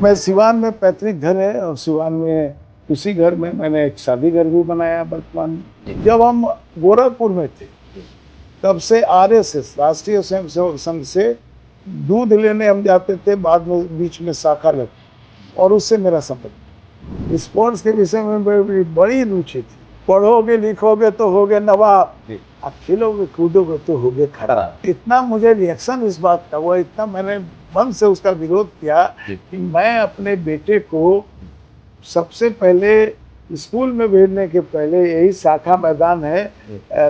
मैं सिवान में पैतृक घर है और सिवान में उसी घर में मैंने एक शादी घर भी बनाया वर्तमान में। जब हम गोरखपुर में थे तब से आरएसएस राष्ट्रीय स्वयंसेवक संघ से दूध लेने हम जाते थे, बाद में बीच में शाखा लगी और उससे मेरा संबंध। स्पोर्ट्स के विषय में बड़ी रुचि थी। पढ़ोगे लिखोगे तो होगे नवाब, आप खेलोगे कूदोगे तो होगे खराब। इतना मुझे रिएक्शन इस बात का हुआ, इतना मैंने मन से उसका विरोध किया कि मैं अपने बेटे को सबसे पहले स्कूल में भेजने के पहले यही शाखा मैदान है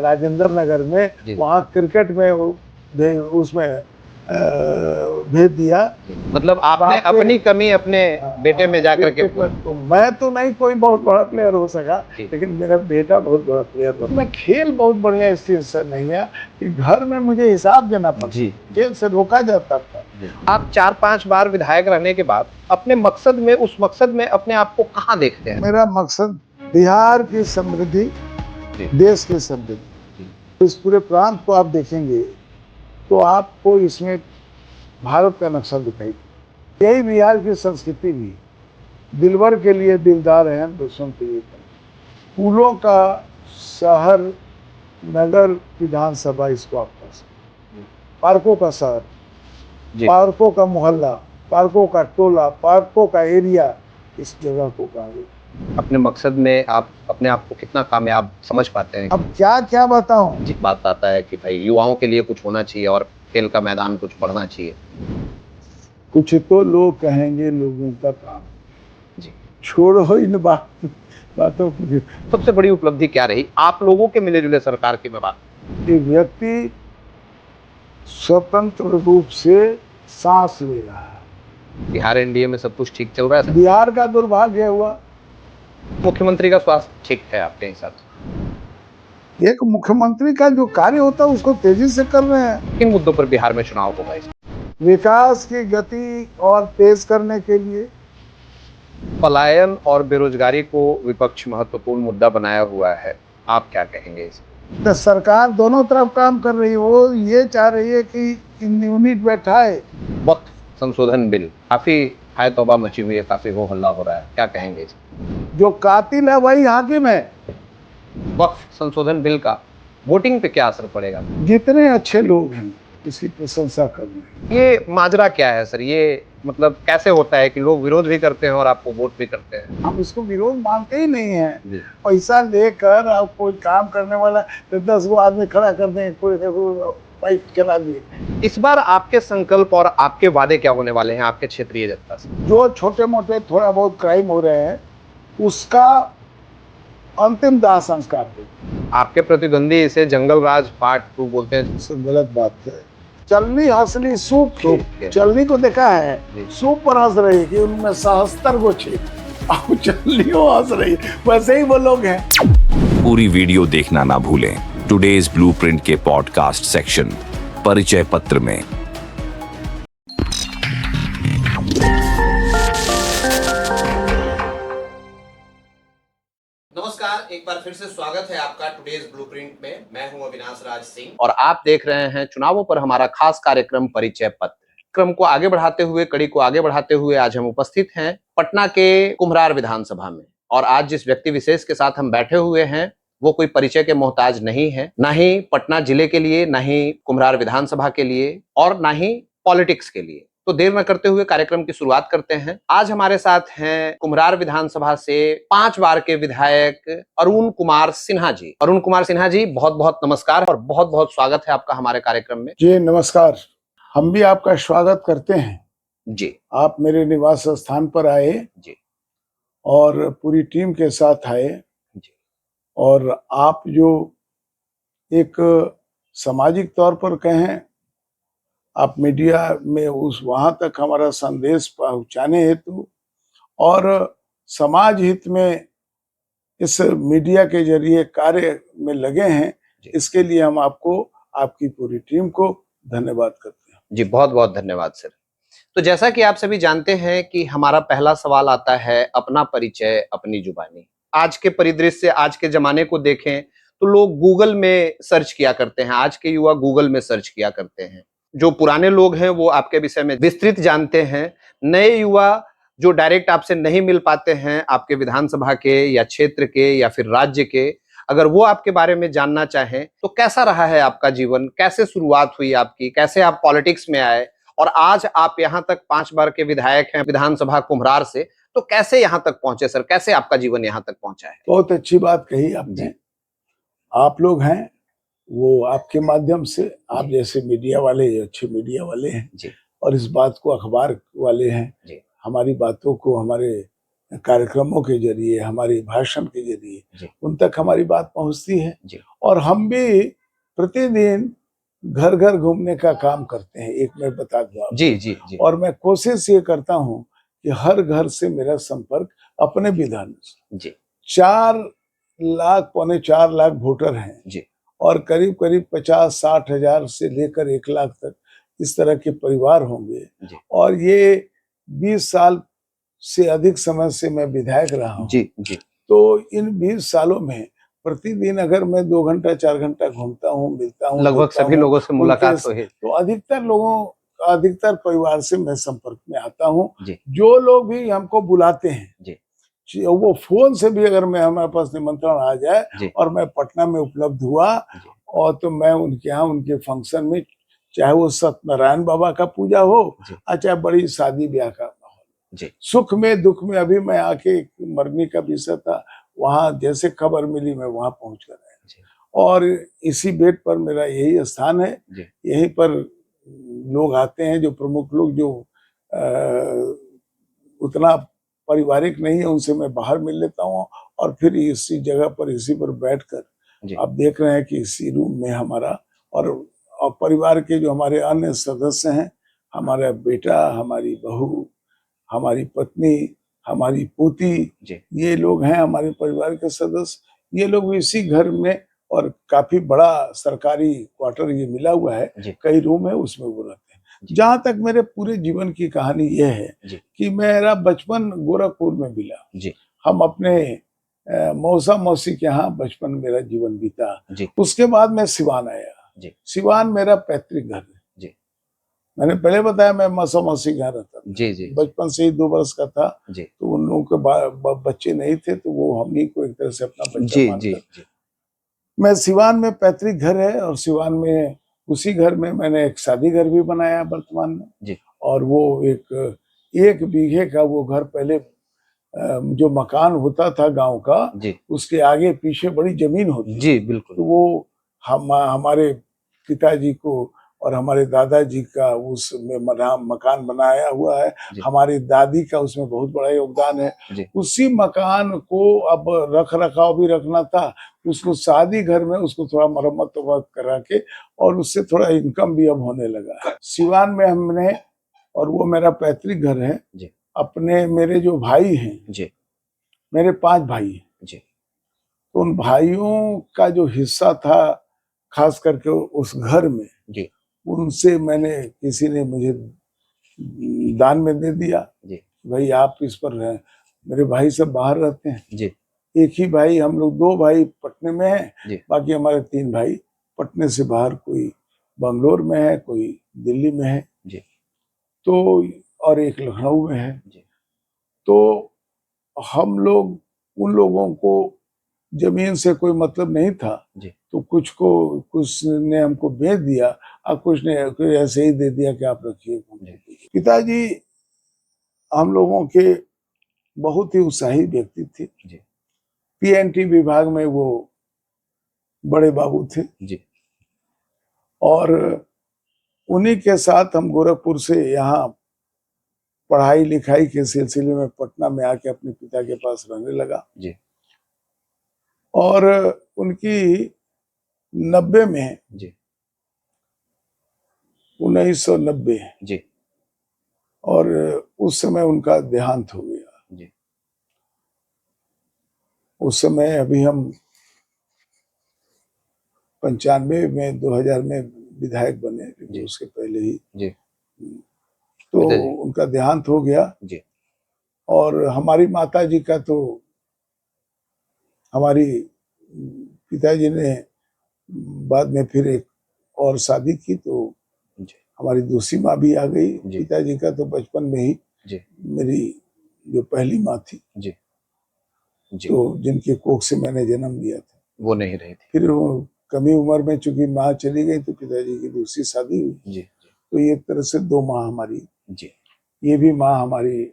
राजेंद्र नगर में, वहाँ क्रिकेट में उसमें भेज दिया। मतलब आपने अपनी कमी अपने बेटे में जाकर के तो मैं तो नहीं कोई बहुत बड़ा प्लेयर हो सका, लेकिन मेरा बेटा बहुत बड़ा प्लेयर था। मैं खेल बहुत बढ़िया इस चीज से नहीं है कि घर में मुझे हिसाब देना पड़ता, खेल से रोका जाता था। आप 4-5 बार विधायक रहने के बाद अपने मकसद में, उस मकसद में अपने आप को कहाँ देखते हैं? मेरा मकसद बिहार की समृद्धि, देश की समृद्धि। इस पूरे प्रांत को आप देखेंगे तो आपको इसमें भारत का नक्शा दिखाई। यही बिहार की संस्कृति भी, दिलवर के लिए दिलदार हैं, दुश्मन के लिए। फूलों का शहर, नगर, विधानसभा, इसको आप कह सकते। पार्कों का शहर, पार्कों का मोहल्ला, पार्कों का टोला, पार्कों का एरिया, इस जगह को कहा गया। अपने मकसद में आप अपने आप को कितना कामयाब समझ पाते हैं? अब क्या क्या बताऊं? जी, बात आता है कि भाई युवाओं के लिए कुछ होना चाहिए और खेल का मैदान कुछ बढ़ना चाहिए। कुछ तो लोग कहेंगे, लोगों का काम जी, छोड़ो इन बातों को। सबसे बड़ी उपलब्धि क्या रही आप लोगों के मिले जुले सरकार की? मैं बात, एक व्यक्ति स्वतंत्र रूप से सांस ले रहा है। बिहार एनडीए में सब कुछ ठीक चल रहा है? बिहार का दुर्भाग्य हुआ, मुख्यमंत्री का स्वास्थ्य ठीक है आपके हिसाब से? एक मुख्यमंत्री का जो कार्य होता है उसको तेजी से कर रहे हैं। किन मुद्दों पर बिहार में चुनाव होगा? विकास की गति और तेज करने के लिए। पलायन और बेरोजगारी को विपक्ष महत्वपूर्ण मुद्दा बनाया हुआ है, आप क्या कहेंगे इस? तो सरकार दोनों तरफ काम कर रही है। वो ये चाह रही है कि यूनिट बैठाए। वक्फ संशोधन बिल, काफी हाय तौबा मची हुई है, काफी हो हल्ला हो रहा है, क्या कहेंगे इस? जो कातिल है वही हाकिम है। वक्फ संशोधन बिल का वोटिंग पे क्या असर पड़ेगा? जितने अच्छे लोग हैं इसकी प्रशंसा कर रहे हैं। ये माजरा क्या है सर? ये मतलब कैसे होता है कि लोग विरोध भी करते हैं और आपको वोट भी करते हैं? हम इसको विरोध मानते ही नहीं है। पैसा लेकर आप कोई काम करने वाला तो 10 गो आदमी खड़ा कर दें, कोई पाइप चला दिए। इस बार आपके संकल्प और आपके वादे क्या होने वाले हैं आपके क्षेत्रीय जनता से? जो छोटे मोटे थोड़ा बहुत क्राइम हो रहे हैं उसका अंतिम दाह संस्कार दे। आपके प्रतिद्वंदी इसे जंगल राज पार्ट 2 बोलते हैं। गलत बात है। चलनी हंसली सूप के, चलनी को देखा है सूप पर हंस रही कि उनमें 77 गो छे, चलनी हंस रही, वैसे ही वो लोग हैं। पूरी वीडियो देखना ना भूलें टुडेज ब्लूप्रिंट के पॉडकास्ट सेक्शन परिचय पत्र में। नमस्कार, एक बार फिर से स्वागत है आपका टुडेज ब्लूप्रिंट में। मैं हूं अविनाश राज सिंह और आप देख रहे हैं चुनावों पर हमारा खास कार्यक्रम परिचय पत्र। क्रम को आगे बढ़ाते हुए, कड़ी को आगे बढ़ाते हुए आज हम उपस्थित हैं पटना के कुम्हरार विधानसभा में। और आज जिस व्यक्ति विशेष के साथ हम बैठे हुए हैं वो कोई परिचय के मोहताज नहीं है, ना ही पटना जिले के लिए, ना ही कुम्हरार विधानसभा के लिए और ना ही पॉलिटिक्स के लिए। तो देर न करते हुए कार्यक्रम की शुरुआत करते हैं। आज हमारे साथ हैं कुम्हरार विधानसभा से 5 बार के विधायक अरुण कुमार सिन्हा जी। अरुण कुमार सिन्हा जी, बहुत बहुत नमस्कार और बहुत बहुत स्वागत है आपका हमारे कार्यक्रम में। जी नमस्कार, हम भी आपका स्वागत करते हैं जी। आप मेरे निवास स्थान पर आए जी और पूरी टीम के साथ आए जी। और आप जो एक सामाजिक तौर पर कहें, आप मीडिया में उस वहां तक हमारा संदेश पहुंचाने हेतु और समाज हित में इस मीडिया के जरिए कार्य में लगे हैं, इसके लिए हम आपको, आपकी पूरी टीम को धन्यवाद करते हैं। जी, बहुत बहुत धन्यवाद सर। तो जैसा कि आप सभी जानते हैं कि हमारा पहला सवाल आता है अपना परिचय अपनी जुबानी। आज के परिदृश्य, आज के जमाने को देखें तो लोग गूगल में सर्च किया करते हैं, आज के युवा गूगल में सर्च किया करते हैं। जो पुराने लोग हैं वो आपके विषय में विस्तृत जानते हैं, नए युवा जो डायरेक्ट आपसे नहीं मिल पाते हैं, आपके विधानसभा के या क्षेत्र के या फिर राज्य के, अगर वो आपके बारे में जानना चाहें तो कैसा रहा है आपका जीवन, कैसे शुरुआत हुई आपकी, कैसे आप पॉलिटिक्स में आए और आज आप यहाँ तक 5 बार के विधायक हैं विधानसभा कुम्हरार से, तो कैसे यहाँ तक पहुंचे सर, कैसे आपका जीवन यहाँ तक पहुंचा है? बहुत अच्छी बात कही आपने। आप लोग हैं वो आपके माध्यम से, आप जैसे मीडिया वाले अच्छे मीडिया वाले हैं जी। और इस बात को अखबार वाले हैं जी। हमारी बातों को हमारे कार्यक्रमों के जरिए, हमारे भाषण के जरिए उन तक हमारी बात पहुंचती है जी। और हम भी प्रतिदिन घर घर घूमने का काम करते हैं। एक मैं बता दूं आपको। जी जी जी। और मैं कोशिश ये करता हूं कि हर घर से मेरा संपर्क अपने विधान जी। 4 लाख, 4.25 लाख वोटर हैं जी। और करीब करीब 50-60 हजार से लेकर 1 लाख तक इस तरह के परिवार होंगे और ये 20 साल से अधिक समय से मैं विधायक रहा हूँ। जी जी। तो इन 20 सालों में प्रतिदिन अगर मैं 2 घंटा 4 घंटा घूमता हूँ, मिलता हूँ, लगभग सभी लोगों से मुलाकात हुई, तो अधिकतर परिवार से मैं संपर्क में आता हूँ। जो लोग भी हमको बुलाते हैं, वो फोन से भी अगर मैं हमारे पास निमंत्रण आ जाए और मैं पटना में उपलब्ध हुआ और तो मैं उनके यहाँ उनके फंक्शन में, चाहे वो सत्यनारायण बाबा का पूजा हो और चाहे बड़ी शादी ब्याह का माहौल, सुख में दुख में, अभी मैं आके मरने का विषय था, वहां जैसे खबर मिली मैं वहां पहुंच कर आया और इसी बेट पर मेरा यही स्थान है। यहीं पर लोग आते हैं, जो प्रमुख लोग जो उतना पारिवारिक नहीं है उनसे मैं बाहर मिल लेता हूँ और फिर इसी जगह पर इसी पर बैठकर आप देख रहे हैं कि इसी रूम में हमारा और परिवार के जो हमारे अन्य सदस्य हैं, हमारा बेटा, हमारी बहू, हमारी पत्नी, हमारी पोती, ये लोग हैं हमारे परिवार के सदस्य। ये लोग इसी घर में, और काफी बड़ा सरकारी क्वार्टर ये मिला हुआ है, कई रूम है, उसमें वो रहते हैं। जहां तक मेरे पूरे जीवन की कहानी यह है कि मेरा बचपन गोरखपुर में मिला। हम अपने मौसा मौसी के यहाँ बचपन मेरा जीवन बीता। उसके बाद मैं सिवान आया। सिवान मेरा पैतृक घर है। मैंने पहले बताया मैं मौसा मौसी के यहाँ रहता था। बचपन से ही 2 वर्ष का था तो उन लोगों के बच्चे नहीं थे, तो वो हम ही को एक तरह से अपना बच्चा मानकर मैं सिवान में पैतृक घर है और सिवान में उसी घर में मैंने एक शादी घर भी बनाया वर्तमान में। और वो एक बीघे का वो घर, पहले जो मकान होता था गांव का, उसके आगे पीछे बड़ी जमीन होती जी बिल्कुल। तो वो हमारे पिताजी को और हमारे दादाजी का उसमें मकान बनाया हुआ है। हमारी दादी का उसमें बहुत बड़ा योगदान है। उसी मकान को अब रख रखाव भी रखना था, उसको शादी घर में उसको थोड़ा मरम्मत करा के और उससे थोड़ा इनकम भी अब होने लगा। सिवान में हमने, और वो मेरा पैतृक घर है, अपने मेरे जो भाई हैं, मेरे 5 भाई हैं, तो उन भाइयों का जो हिस्सा था खास करके उस घर में, उनसे मैंने, किसी ने मुझे दान में दे दिया, भाई आप इस पर रहें। मेरे भाई सब बाहर रहते हैं, एक ही भाई, हम लोग 2 भाई पटने में हैं, बाकी हमारे 3 भाई पटने से बाहर, कोई बंगलोर में है, कोई दिल्ली में है, तो और एक लखनऊ में है। तो हम लोग, उन लोगों को जमीन से कोई मतलब नहीं था, तो कुछ ने हमको बेच दिया और कुछ ने ऐसे ही दे दिया कि आप रखिए। पिताजी हम लोगों के बहुत ही उत्साही व्यक्ति थे। पीएनटी विभाग में वो बड़े बाबू थे और उन्हीं के साथ हम गोरखपुर से यहाँ पढ़ाई लिखाई के सिलसिले में पटना में आके अपने पिता के पास रहने लगा। और उनकी 90 में 1990 और उस समय उनका देहांत हो गया। उस समय अभी हम 95 में 2000 में विधायक बने, उसके पहले ही तो उनका देहांत हो गया। और हमारी माता जी का तो, हमारी पिताजी ने बाद में फिर एक और शादी की, तो हमारी दूसरी माँ भी आ गई। पिताजी का तो बचपन में ही मेरी जो पहली माँ थी, जी जी, तो जिनकी कोख से मैंने जन्म लिया था, वो नहीं रही थी। फिर वो कमी उम्र में चूंकि माँ चली गई तो पिताजी की दूसरी शादी हुई, जी तो ये एक तरह से दो माँ हमारी। जी ये भी माँ हमारी,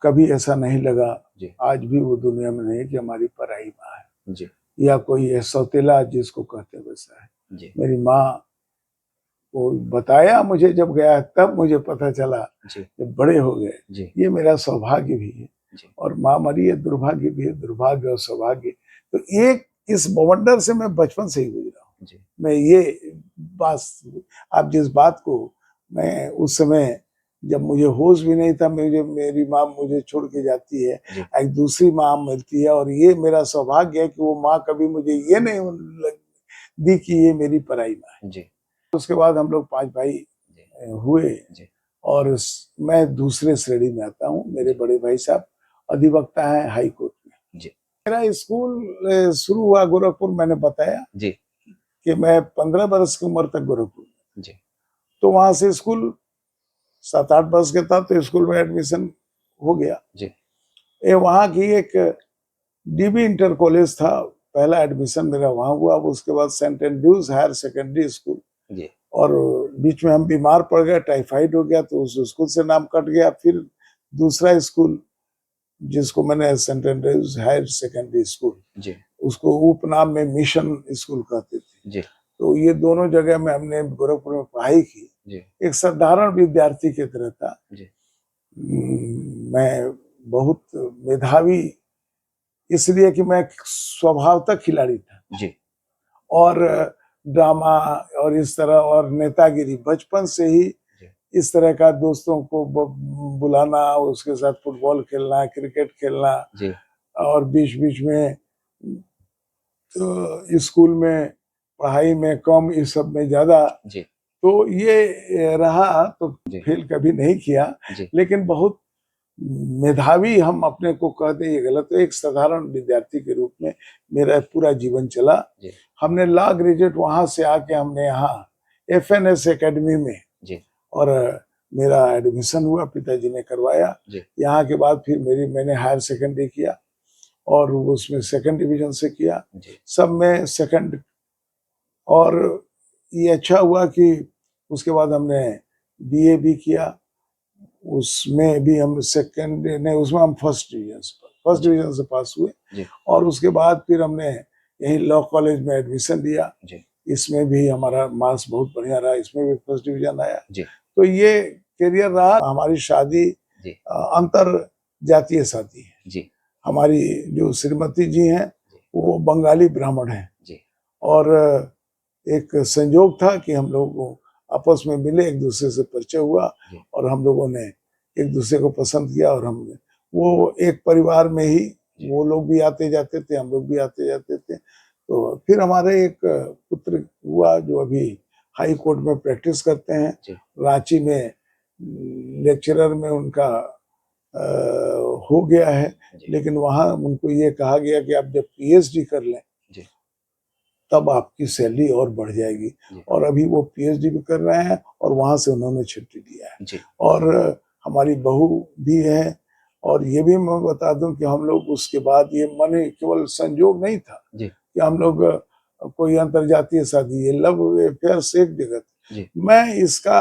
कभी ऐसा नहीं लगा, जी आज भी वो दुनिया में नहीं कि हमारी पराई माँ है जी या कोई है सौतेला जिसको कहते हैं वैसा है। जी मेरी माँ को बताया मुझे, जब गया तब मुझे पता चला, जी जब बड़े हो गए। जी ये मेरा सौभाग्य भी है, जी और माँ मरी है दुर्भाग्य भी है, दुर्भाग्य और सौभाग्य। तो एक इस बवंडर से मैं बचपन से ही गुजरा हूँ। जी मैं ये बात, आप जिस बात को, मैं उस समय जब मुझे होश भी नहीं था, मुझे मेरी माँ मुझे छोड़ के जाती है, जी एक दूसरी माँ मिलती है, और ये मेरा सौभाग्य है कि वो माँ कभी मुझे ये नहीं दी कि ये मेरी पराई माँ है। जी उसके बाद हम लोग 5 भाई जी हुए, जी और मैं दूसरे श्रेणी में आता हूँ। मेरे बड़े भाई साहब अधिवक्ता हैं हाई कोर्ट में। जी मेरा स्कूल शुरू हुआ गोरखपुर, मैंने बताया जी कि मैं 15 वर्ष की उम्र तक गोरखपुर में, जी तो वहां से स्कूल 7-8 वर्ष के था तो स्कूल में एडमिशन हो गया। जी ये वहाँ की एक डीबी इंटर कॉलेज था, पहला एडमिशन मेरा वहाँ हुआ। उसके बाद saint Andrews higher secondary school, जी और बीच में हम बीमार पड़ गए, टाइफाइड हो गया, तो उस स्कूल से नाम कट गया। फिर दूसरा स्कूल जिसको मैंने saint Andrews higher secondary school, जी उसको उपनाम में मिशन स्कूल कहते थे। जी तो ये दोनों जगह में हमने गोरखपुर में पढ़ाई की। जी एक साधारण विद्यार्थी की तरह था। जी मैं बहुत मेधावी इसलिए कि मैं स्वभावतः खिलाड़ी था, जी और ड्रामा और इस तरह और नेतागिरी बचपन से ही, इस तरह का दोस्तों को बुलाना, उसके साथ फुटबॉल खेलना, क्रिकेट खेलना, जी और बीच बीच में तो स्कूल में पढ़ाई में कम, इस सब में ज्यादा। जी तो ये रहा, तो जी फेल कभी नहीं किया, जी लेकिन बहुत मेधावी हम अपने को कहते, ये गलत है। एक साधारण विद्यार्थी के रूप में मेरा पूरा जीवन चला। जी हमने लॉ ग्रेजुएट वहां से आके हमने यहाँ FNS एकेडमी में, जी और मेरा एडमिशन हुआ, पिताजी ने करवाया। जी यहाँ के बाद फिर मैंने हायर सेकेंडरी किया, और उसमें सेकंड डिवीजन से किया, जी सब में सेकंड। और ये अच्छा हुआ कि उसके बाद हमने BA भी किया, उसमें भी हम सेकंड नहीं, उसमें हम फर्स्ट डिवीजन से पास हुए। जी और उसके बाद फिर हमने यही लॉ कॉलेज में एडमिशन लिया। जी इसमें भी हमारा मार्क्स बहुत बढ़िया रहा, इसमें भी फर्स्ट डिवीजन आया। जी तो ये करियर रहा। हमारी शादी जी अंतर जातीय शादी है। जी हमारी जो श्रीमती जी हैं वो बंगाली ब्राह्मण हैं, जी और एक संयोग था कि हम लोग आपस में मिले, एक दूसरे से परिचय हुआ, जी और हम लोगों ने एक दूसरे को पसंद किया, और हमने वो एक परिवार में ही, वो लोग भी आते जाते थे, हम लोग भी आते जाते थे। तो फिर हमारे एक पुत्र हुआ जो अभी हाई कोर्ट में प्रैक्टिस करते हैं, जी रांची में लेक्चरर में उनका हो गया है। जी लेकिन वहां उनको ये कहा गया कि आप जब PhD कर लें जी तब आपकी सैलरी और बढ़ जाएगी। जी और अभी वो PhD भी कर रहे हैं, और वहां से उन्होंने छुट्टी लिया है। जी और हमारी बहू भी है। और ये भी मैं बता दूं कि हम लोग उसके बाद, ये मन केवल संयोग नहीं था जी कि हम लोग कोई अंतरजातीय शादी, ये लव अफेयर से एक जगह थी। जी मैं इसका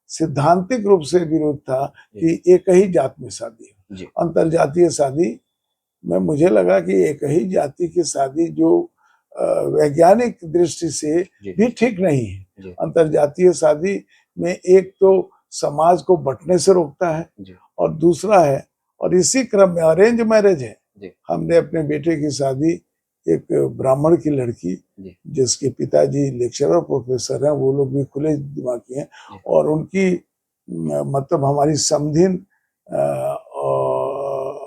सिद्धांतिक रूप से विरोध था कि एक ही जात में शादी हो। जी अंतरजातीय शादी में मुझे लगा कि एक ही जाति की शादी जो वैज्ञानिक दृष्टि से जी भी ठीक नहीं है। जी अंतरजातीय शादी में एक तो समाज को बंटने से रोकता है, जी और दूसरा है, और इसी क्रम में अरेंज मैरिज है। जी हमने अपने बेटे की शादी एक ब्राह्मण की लड़की, जी जिसके पिताजी लेक्चरर प्रोफेसर हैं, वो लोग भी खुले दिमाग के हैं, जी और उनकी मतलब हमारी समधिन,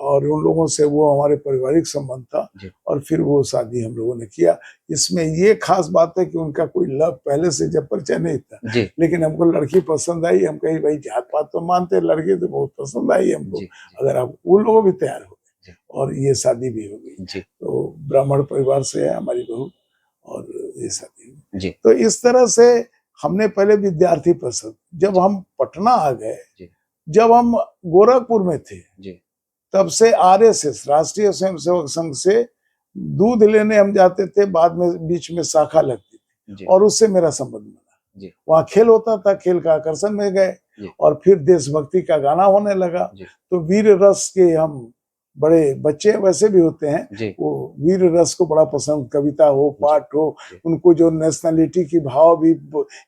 और उन लोगों से वो हमारे पारिवारिक संबंध था, जी और फिर वो शादी हम लोगों ने किया। इसमें ये खास बात है कि उनका कोई लव पहले से जब परिचय नहीं था, जी लेकिन हमको लड़की पसंद आई। हम कही भाई जात पात तो मानते, लड़की तो बहुत पसंद आई हमको, जी अगर आप, उन लोगों भी तैयार हो जी गए, और ये शादी भी हो गई। जी तो ब्राह्मण परिवार से है हमारी बहू, और ये शादी हुई। जी तो इस तरह से हमने पहले विद्यार्थी पसंद, जब हम पटना आ गए, जी जब हम गोरखपुर में थे, जी तब से आरएसएस, राष्ट्रीय स्वयंसेवक संघ से दूध लेने हम जाते थे, बाद में बीच में शाखा लगती थी जी और उससे मेरा संबंध बना। जी वहाँ खेल होता था, खेल का आकर्षण में गए जी और फिर देशभक्ति का गाना होने लगा। जी तो वीर रस के हम बड़े बच्चे वैसे भी होते हैं, जी वो वीर रस को बड़ा पसंद, कविता हो, पाठ हो, जी उनको जो नेशनलिटी की भाव भी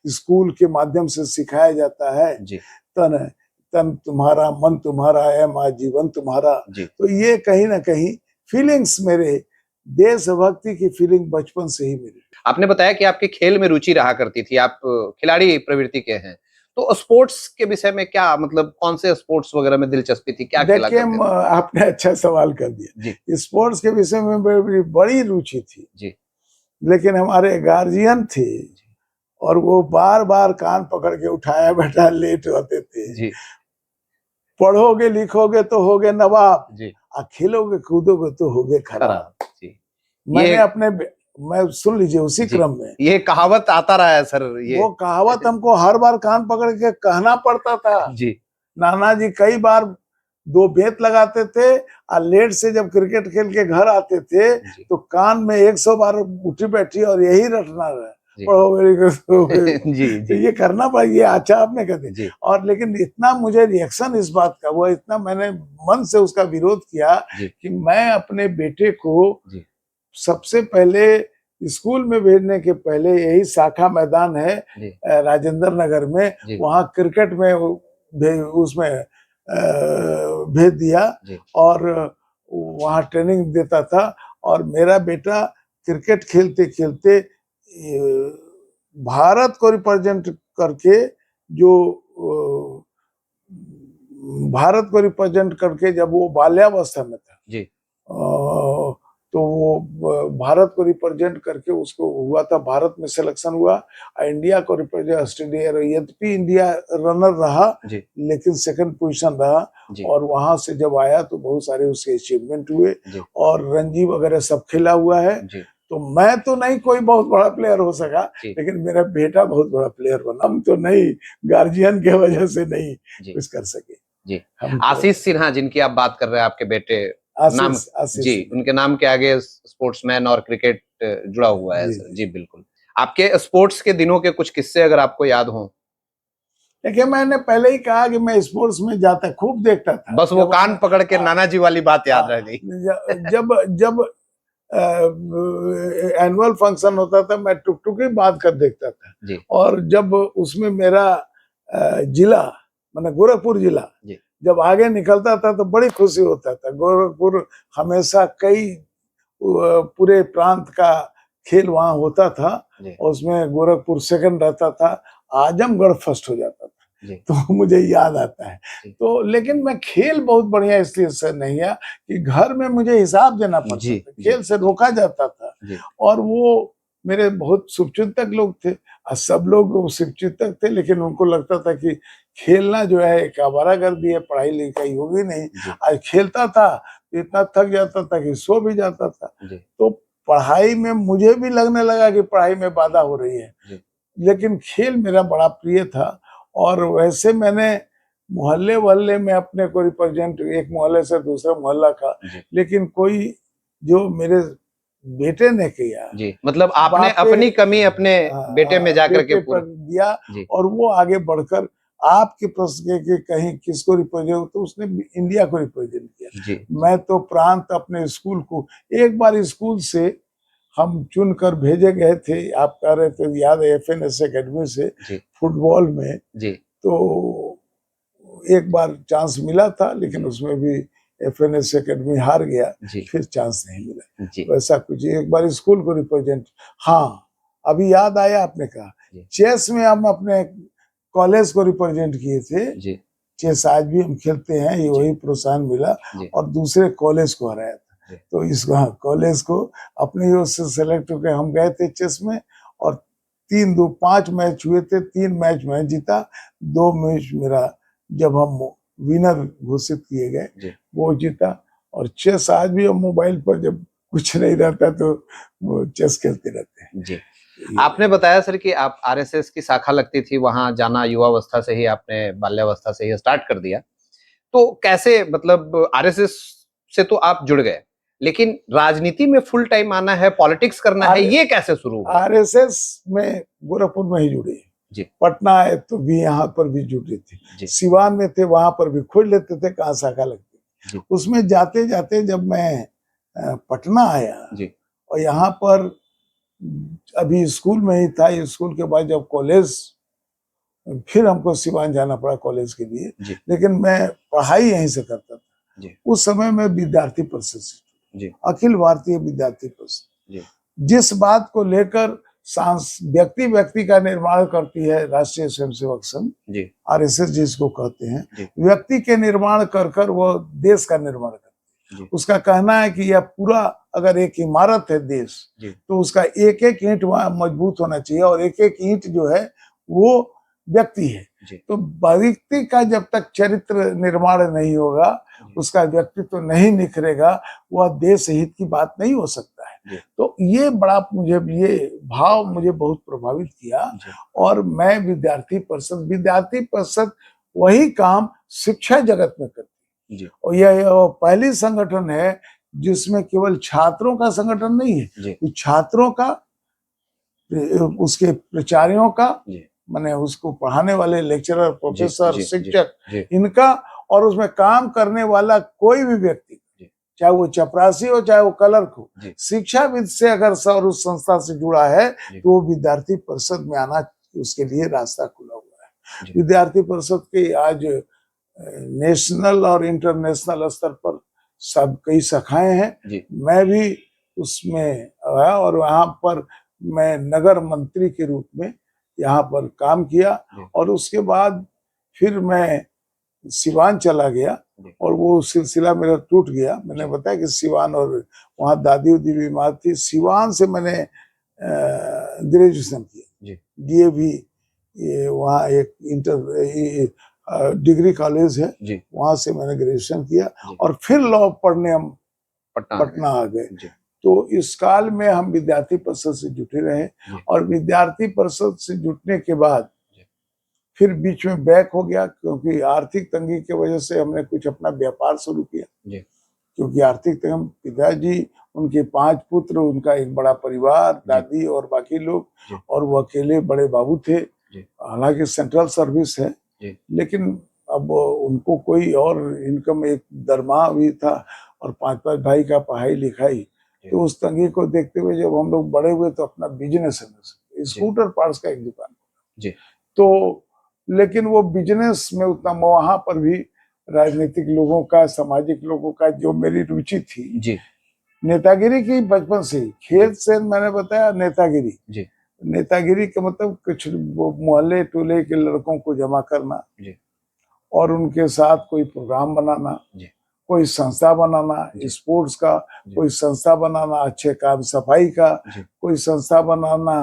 स्कूल के माध्यम से सिखाया जाता है। जी तन तन तुम्हारा, मन तुम्हारा है, माँ जीवन तुम्हारा। जी तो ये कहीं ना कहीं फीलिंग्स, मेरे देशभक्ति की फीलिंग बचपन से ही मेरे। आपने बताया कि आपकी खेल में रुचि रहा करती थी, आप खिलाड़ी प्रवृत्ति के हैं, तो स्पोर्ट्स के विषय में क्या, मतलब कौन से स्पोर्ट्स वगैरह में दिलचस्पी थी, क्या खेला देखिए, करते थे? आपने अच्छा सवाल कर दिया। जी स्पोर्ट्स के विषय में मेरी बड़ी रुचि थी, जी लेकिन हमारे गार्जियन थे और वो बार बार कान पकड़ के उठाया बैठा लेट होते थे। जी पढ़ोगे लिखोगे तो होगे नवाब, जी और खेलोगे कूदोगे तो होगे खराब। खराब जी। मैंने ये अपने मैं सुन लीजिए उसी जी क्रम में ये कहावत आता रहा है सर, ये वो कहावत हमको हर बार कान पकड़ के कहना पड़ता था। जी नाना जी कई बार दो बेत लगाते थे और लेट से जब क्रिकेट खेल के घर आते थे जी तो कान में 100 बार उठी बैठी और यही रटना है, जी जी तो जी ये करना पड़ा। ये अच्छा आपने कर दिया। जी और लेकिन इतना मुझे रिएक्शन इस बात का हुआ, इतना मैंने मन से उसका विरोध किया जी कि मैं अपने बेटे को जी सबसे पहले स्कूल में भेजने के पहले, यही शाखा मैदान है जी राजेंद्र नगर में, जी वहाँ क्रिकेट में उसमें भेज दिया जी और वहाँ ट्रेनिंग देता था। और मेरा बेटा क्रिकेट खेलते खेलते भारत को रिप्रेजेंट करके, जो भारत को रिप्रेजेंट करके जब वो बाल्यावस्था में था, जी तो वो भारत को रिप्रेजेंट करके उसको हुआ था, भारत में सिलेक्शन हुआ, इंडिया को रिप्रेजेंट, ऑस्ट्रेलिया, यद्यपि इंडिया रनर रहा जी लेकिन सेकंड पोजीशन रहा। जी और वहां से जब आया तो बहुत सारे उसके अचीवमेंट हुए जी और रणजी वगैरह सब खेला हुआ है। जी तो मैं तो नहीं कोई बहुत बड़ा प्लेयर हो सका, जी लेकिन मेरा बेटा बहुत बड़ा प्लेयर बना। हम तो नहीं, गार्जियन के वजह से नहीं जी कुछ कर सके। जी हम तो आशीष सिन्हा जिनकी आप बात कर रहे हैं, आपके बेटे, नाम आशीष जी, उनके नाम के आगे स्पोर्ट्समैन और क्रिकेट जुड़ा हुआ है जी सर। जी बिल्कुल। आपके स्पोर्ट्स के दिनों के कुछ किस्से अगर आपको याद हो? देखिए, मैंने पहले ही कहा कि मैं स्पोर्ट्स में जाता खूब देखता था। बस वो कान पकड़ के हाँ, नाना जी वाली बात याद रह गई। जब जब एनुअल फंक्शन होता था, मैं टुक टुक ही बात कर देखता था। जी और जब उसमें मेरा जिला, माने गोरखपुर जिला, जी जब आगे निकलता था तो बड़ी खुशी होता था। गोरखपुर हमेशा कई पूरे प्रांत का खेल वहाँ होता था जी और उसमें गोरखपुर सेकंड रहता था, आजमगढ़ फर्स्ट हो जाता था। जी तो मुझे याद आता है। जी तो लेकिन मैं खेल बहुत बढ़िया इसलिए से नहीं है कि घर में मुझे हिसाब देना पड़ता जी था, खेल से रोका जाता था। जी और वो मेरे बहुत शुभचिंतक लोग थे और सब लोग शुभचिंतक थे, लेकिन उनको लगता था कि खेलना जो है एक आवारागर्दी है, पढ़ाई लिखाई होगी नहीं। जी आज खेलता था तो इतना थक जाता था कि सो भी जाता था। जी तो पढ़ाई में मुझे भी लगने लगा कि पढ़ाई में बाधा हो रही है, जी लेकिन खेल मेरा बड़ा प्रिय था। और वैसे मैंने मोहल्ले मोहल्ले में अपने को रिप्रेजेंट, एक मोहल्ले से दूसरे मोहल्ला का, जी लेकिन कोई जो मेरे बेटे ने किया, जी मतलब आपने बापे अपनी कमी अपने बेटे में जाकर के बेटे पूरा। पर दिया जी और वो आगे बढ़कर आपके प्रश्न के कहीं किसको रिप्रेजेंट, तो उसने इंडिया को रिप्रेजेंट किया। जी मैं तो प्रांत अपने स्कूल को, एक बार स्कूल से हम चुनकर भेजे गए थे, आप कह रहे थे याद है, FNS एकेडमी से जी फुटबॉल में। जी तो एक बार चांस मिला था, लेकिन उसमें भी FNS एकेडमी हार गया, जी फिर चांस नहीं मिला। जी वैसा कुछ एक बार स्कूल को रिप्रेजेंट। हाँ, अभी याद आया, आपने कहा जी चेस में हम अपने कॉलेज को रिप्रेजेंट किए थे। जी चेस आज भी हम खेलते हैं, ये वही प्रोत्साहन मिला जी और दूसरे कॉलेज को हराया था। जी तो इस कॉलेज को अपने ओर से सेलेक्ट होकर हम गए थे चेस में, और 5 मैच हुए थे, 3 मैच मैं जीता, 2 मैच मेरा, जब हम विनर घोषित किए गए जी वो जीता। और चेस आज भी हम मोबाइल पर जब कुछ नहीं रहता तो वो चेस खेलते रहते हैं। जी आपने बताया सर कि आप आरएसएस की शाखा लगती थी, वहां जाना युवावस्था से ही, आपने बाल्यावस्था से ही स्टार्ट कर दिया। तो कैसे, मतलब आरएसएस से तो आप जुड़ गए, लेकिन राजनीति में फुल टाइम आना है, पॉलिटिक्स करना है, ये कैसे शुरू हुआ? आरएसएस में गोरखपुर में ही जुड़े जी। पटना आए तो भी यहाँ पर भी जुटे थे, जी। सिवान में थे वहां पर भी खोज लेते थे कहाँ शाखा लगती। जी। उसमें जाते जाते जब मैं पटना आया जी। और यहाँ पर अभी स्कूल में ही था, स्कूल के बाद जब कॉलेज, फिर हमको सिवान जाना पड़ा कॉलेज के लिए, जी। लेकिन मैं पढ़ाई यहीं से करता था। जी। उस समय में विद्यार्थी परिषद से, जी। अखिल भारतीय विद्यार्थी परिषद, जी। जिस बात को लेकर व्यक्ति व्यक्ति का निर्माण करती है राष्ट्रीय स्वयंसेवक संघ, जी। आरएसएस जिसको कहते हैं, जी। व्यक्ति के निर्माण कर कर वो देश का निर्माण करते हैं। उसका कहना है कि यह पूरा अगर एक इमारत है देश, तो उसका एक एक ईंट वहां मजबूत होना चाहिए और एक एक ईंट जो है वो व्यक्ति है। तो व्यक्ति का जब तक चरित्र निर्माण नहीं होगा, उसका व्यक्तित्व तो नहीं निखरेगा, वह देश हित की बात नहीं हो सकता है। तो ये बड़ा मुझे ये भाव मुझे बहुत प्रभावित किया और मैं विद्यार्थी परिषद वही काम शिक्षा जगत में करती है। और यह पहली संगठन है जिसमें केवल छात्रों का संगठन नहीं है, तो छात्रों का, उसके प्राचार्यों का, माने उसको पढ़ाने वाले लेक्चरर, प्रोफेसर, शिक्षक, इनका, और उसमें काम करने वाला कोई भी व्यक्ति, चाहे वो चपरासी हो चाहे वो क्लर्क हो, शिक्षाविद से अगर सर उस संस्था से जुड़ा है तो वो विद्यार्थी परिषद में आना, उसके लिए रास्ता खुला हुआ है। विद्यार्थी परिषद के आज नेशनल और इंटरनेशनल स्तर पर सब कई शाखाएं हैं। मैं भी उसमें आया और वहां पर मैं नगर मंत्री के रूप में यहाँ पर काम किया और उसके बाद फिर मैं सिवान चला गया और वो सिलसिला मेरा टूट गया। मैंने बताया कि सिवान, और वहाँ दादी उदी बीमार थी, सिवान से मैंने ग्रेजुएशन किया, डीएवी, वहाँ एक डिग्री कॉलेज है, वहां से मैंने ग्रेजुएशन किया और फिर लॉ पढ़ने हम पटना आ गए। तो इस काल में हम विद्यार्थी परिषद से जुटे रहे और विद्यार्थी परिषद से जुटने के बाद फिर बीच में बैक हो गया, क्योंकि आर्थिक तंगी की वजह से हमने कुछ अपना व्यापार शुरू किया। क्योंकि आर्थिक तंगी, पिताजी, उनके 5 पुत्र, उनका एक बड़ा परिवार, दादी और बाकी लोग, और वो अकेले बड़े बाबू थे। हालांकि सेंट्रल सर्विस है, लेकिन अब उनको कोई और इनकम, एक दरमाहा भी था और 5 भाई का पढ़ाई लिखाई। तो उस तंगी को देखते हुए जब हम लोग बड़े हुए तो अपना बिजनेस है, स्कूटर पार्ट्स का एक दुकान। तो लेकिन वो बिजनेस में उतना, वहां पर भी राजनीतिक लोगों का, सामाजिक लोगों का जो मेरी रुचि थी, नेतागिरी की बचपन से, खेत से मैंने बताया नेतागिरी। नेतागिरी का मतलब कुछ मोहल्ले टोले के लड़कों को जमा करना और उनके साथ कोई प्रोग्राम बनाना, कोई संस्था बनाना, स्पोर्ट्स का कोई संस्था बनाना, अच्छे काम सफाई का कोई संस्था बनाना,